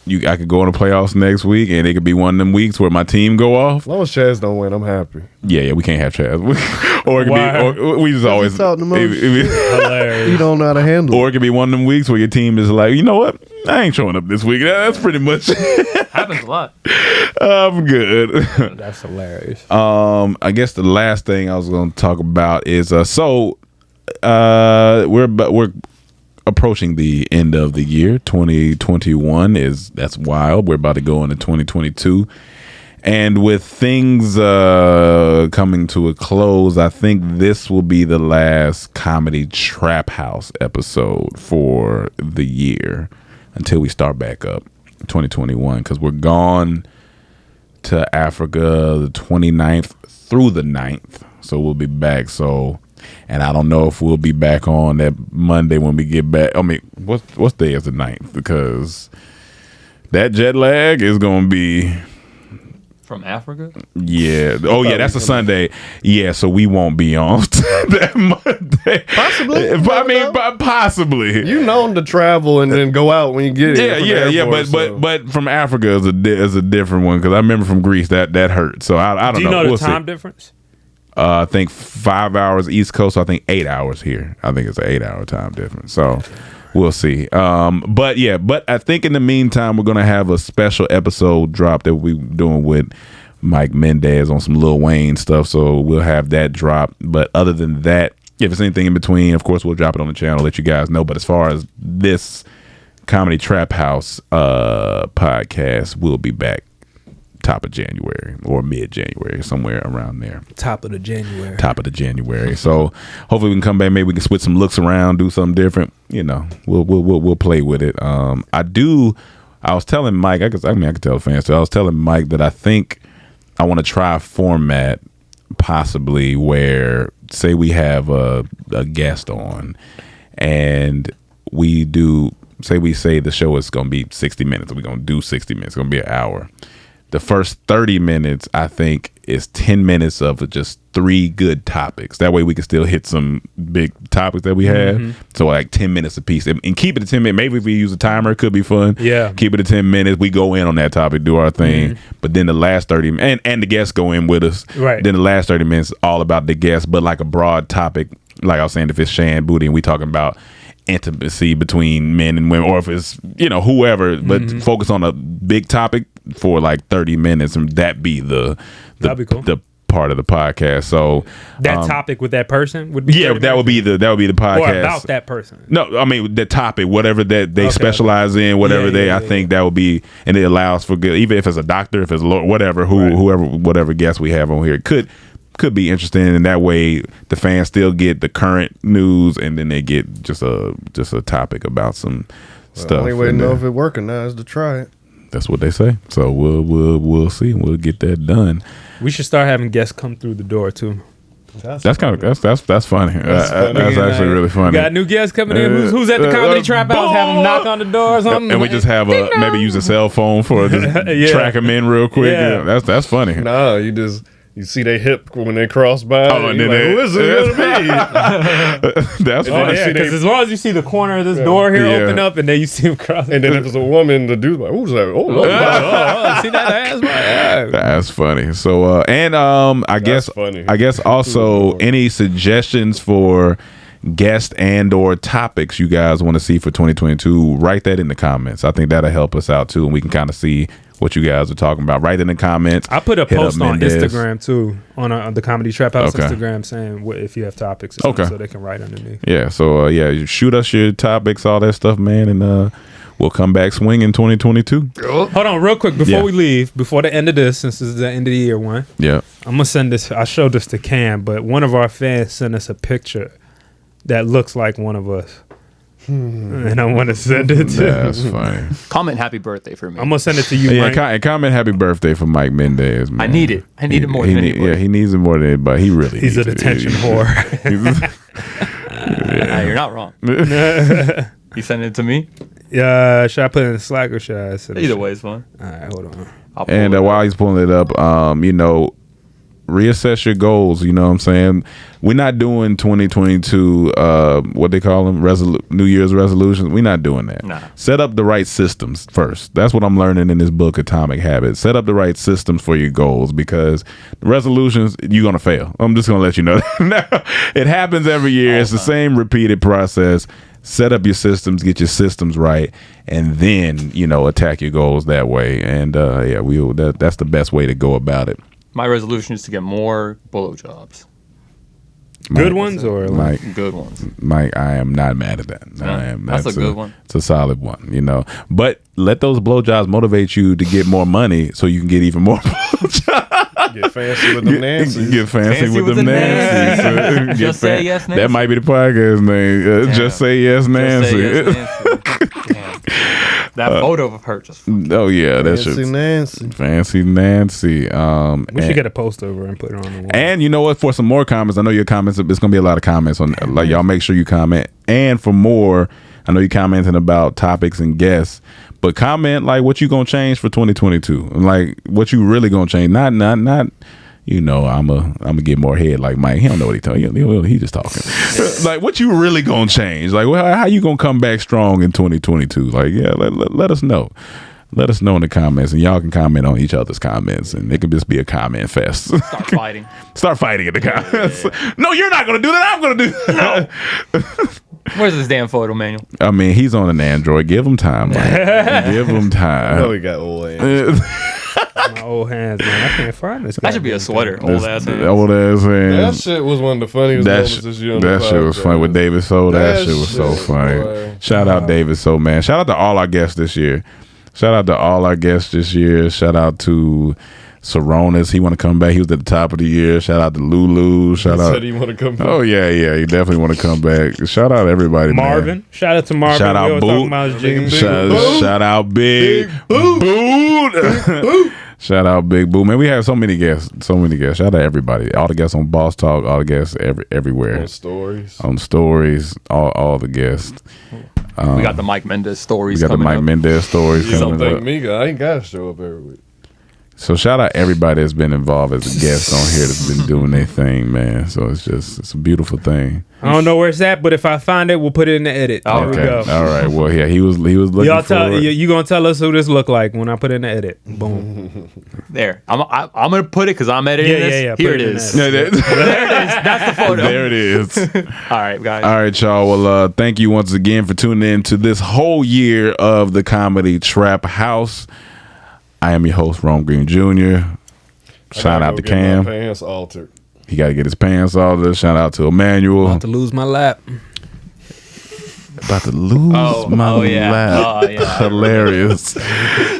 I could go in the playoffs next week, and it could be one of them weeks where my team go off. As long as Chaz don't win, I'm happy. Yeah, we can't have Chaz. Or it could be, or we just always Hilarious. You don't know how to handle it. Or it could be one of them weeks where your team is like, you know what? I ain't showing up this week. That's pretty much happens a lot. I'm good. That's hilarious. I guess the last thing I was going to talk about is we're approaching the end of the year. 2021 that's wild. We're about to go into 2022. And with things coming to a close, I think this will be the last Comedy Trap House episode for the year until we start back up 2021, because we're gone to Africa the 29th through the 9th. So we'll be back. And I don't know if we'll be back on that Monday when we get back. I mean, what's day is the 9th? Because that jet lag is going to be... From Africa? Yeah. Oh, yeah, that's a Sunday. Yeah, so we won't be on that Monday. Possibly. I mean, possibly. You known to travel and then go out when you get here. Yeah. But from Africa is a different one, because I remember from Greece that hurt. So I don't know. Do you know the time difference? I think 5 hours East Coast. So I think 8 hours here. I think it's an 8 hour time difference. So We'll see. But I think in the meantime, we're gonna have a special episode drop that we're doing with Mike Mendez on some Lil Wayne stuff. So we'll have that drop. But other than that, if it's anything in between, of course, we'll drop it on the channel, let you guys know. But as far as this Comedy Trap House podcast, we'll be back top of January or mid-January, somewhere around there. Top of the January. So hopefully we can come back. Maybe we can switch some looks around, do something different. You know, we'll play with it. I was telling Mike, I could tell the fans too. I was telling Mike that I think I want to try a format possibly where, say we have a guest on and we say the show is going to be 60 minutes. We're going to do 60 minutes. It's going to be an hour. The first 30 minutes, I think, is 10 minutes of just 3 good topics. That way we can still hit some big topics that we have. So like 10 minutes a piece. And keep it to 10 minutes. Maybe if we use a timer, it could be fun. Yeah. Keep it to 10 minutes. We go in on that topic, do our thing. But then the last 30 and the guests go in with us. Right. Then the last 30 minutes is all about the guests, but like a broad topic. Like I was saying, if it's Shan Booty and we talking about intimacy between men and women, or if it's, you know, whoever, but focus on a big topic for like 30 minutes, and that'd be the part of the podcast. So that topic with that person would be that would be the podcast, or about that person. No, I mean the topic, whatever that they specialize in, whatever I think that would be, and it allows for good, even if it's a doctor, if it's a lawyer, whatever, whatever guest we have on here could be interesting, and that way the fans still get the current news, and then they get just a topic about some stuff. The only way to know if it working now is to try it. That's what they say. So we'll see. We'll get that done. We should start having guests come through the door too. That's funny. That's funny. That's actually really funny. We got new guests coming in. Who's at the Comedy Trap House? Have them knock on the door or something. And we just have maybe use a cell phone for just track them in real quick. Yeah. That's funny. No, you see they hip when they cross by. Oh, and then who is it gonna be? That's funny. Yeah, because as long as you see the corner of this door here open up, and then you see him cross. And then if it's a woman, the dude's like, "Who's that? See that ass? That's funny. So I guess also any suggestions for guests and or topics you guys want to see for 2022, write that in the comments. I think that'll help us out too, and we can kind of see what you guys are talking about. Write it in the comments. I put a post on Instagram too, on the Comedy Trap House Instagram, saying if you have topics, so they can write underneath. Yeah, so shoot us your topics, all that stuff, man, and we'll come back swinging 2022. Hold on, real quick before we leave, before the end of this, since this is the end of the year one. Yeah, I'm gonna send this. I showed this to Cam, but one of our fans sent us a picture that looks like one of us. And I want to send it to That's funny. Comment happy birthday for me. I'm going to send it to you, Mike. And comment happy birthday for Mike Mendez, man. I need it. I need it more than anybody. Yeah, he needs it more than anybody. He really He's needs an attention whore. You're not wrong. You sending it to me? Yeah, should I put it in Slack or should I send it? Either way is fine. All right, hold on. And while he's pulling it up, reassess your goals. You know what I'm saying? We're not doing 2022 what they call them, New Year's resolutions. We're not doing that. Nah. Set up the right systems first. That's what I'm learning in this book, Atomic Habits. Set up the right systems for your goals, because resolutions, you're gonna fail. I'm just gonna let you know. It happens every year. It's the same repeated process. Set up your systems, get your systems right, and then attack your goals that way. And that's the best way to go about it. My resolution is to get more blowjobs. Good ones or Mike? Good ones. Mike, I am not mad at that. That's a good one. It's a solid one, But let those blowjobs motivate you to get more money so you can get even more blowjobs. Get fancy with them Nancy's. Get fancy with them Nancy's. Just say yes, Nancy. That might be the podcast name. Just say yes, Nancy. Just say yes, Nancy. That photo of her just. Oh yeah, that's Fancy Nancy. Fancy Nancy. We should get a post over and put it on the wall. And you know what? For some more comments, I know your comments. It's gonna be a lot of comments on. Like y'all, make sure you comment. And for more, I know you're commenting about topics and guests, but comment like what you gonna change for 2022. Like what you really gonna change. Not. I'm gonna get more head like Mike. He don't know what he talking. He just talking. Like what you really gonna change? Like how you gonna come back strong in 2022? Like let us know. let us know in the comments, and y'all can comment on each other's comments, and it can just be a comment fest. Start fighting. Start fighting in the comments. No, you're not gonna do that. I'm gonna do that. Where's this damn photo manual? I mean, he's on an Android. Give him time, man. Give him time. I know he got old hands. My old hands, man. I can't find this. That should be a sweater. Old ass hands. Old ass hands. That shit was one of the funniest moments this year. That shit was funny with David So. That shit was so funny. Boy. Shout out David So, man. Shout out to all our guests this year. Shout out to Saronis. He want to come back. He was at the top of the year. Shout out to Lulu. Shout out. Said he want to come back. Oh yeah. He definitely want to come back. Shout out everybody. Marvin. Man. Shout out to Marvin. Shout out We always Boot. talking about his jeans. Shout out Big Boot. Shout out Big Boo. Man, we have so many guests. Shout out to everybody. All the guests on Boss Talk. All the guests everywhere. On stories. All the guests. We got the Mike Mendez stories. We got the Mike Mendez stories Don't coming thank up. me, I ain't got to show up every week. So shout out everybody that's been involved as a guest on here that's been doing their thing, man. So it's a beautiful thing. I don't know where it's at, but if I find it, we'll put it in the edit. There we go. All right. Well, yeah, he was looking for it. You gonna tell us who this look like when I put it in the edit? Boom. There. I'm gonna put it because I'm editing this. Yeah. Here it is. Yeah, There it is. That's the photo. There it is. All right, guys. All right, y'all. Well, thank you once again for tuning in to this whole year of the Comedy Trap House. I am your host, Rome Green Jr. Shout out to Cam. My pants altered. He got to get his pants altered. Shout out to Emmanuel. About to lose my lap. About to lose my lap. Hilarious.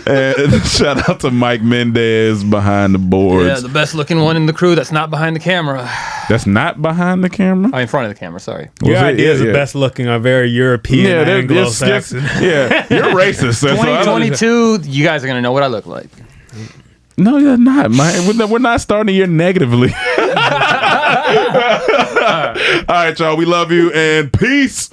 And shout out to Mike Mendez behind the boards. Yeah, the best looking one in the crew that's not behind the camera. That's not behind the camera? Oh, in front of the camera, sorry. Your idea is the best looking, are very European, Anglo-Saxon. Yeah, you're racist. 2022, you guys are going to know what I look like. No, you're not, man. We're not starting the year negatively. All right, y'all. We love you and peace.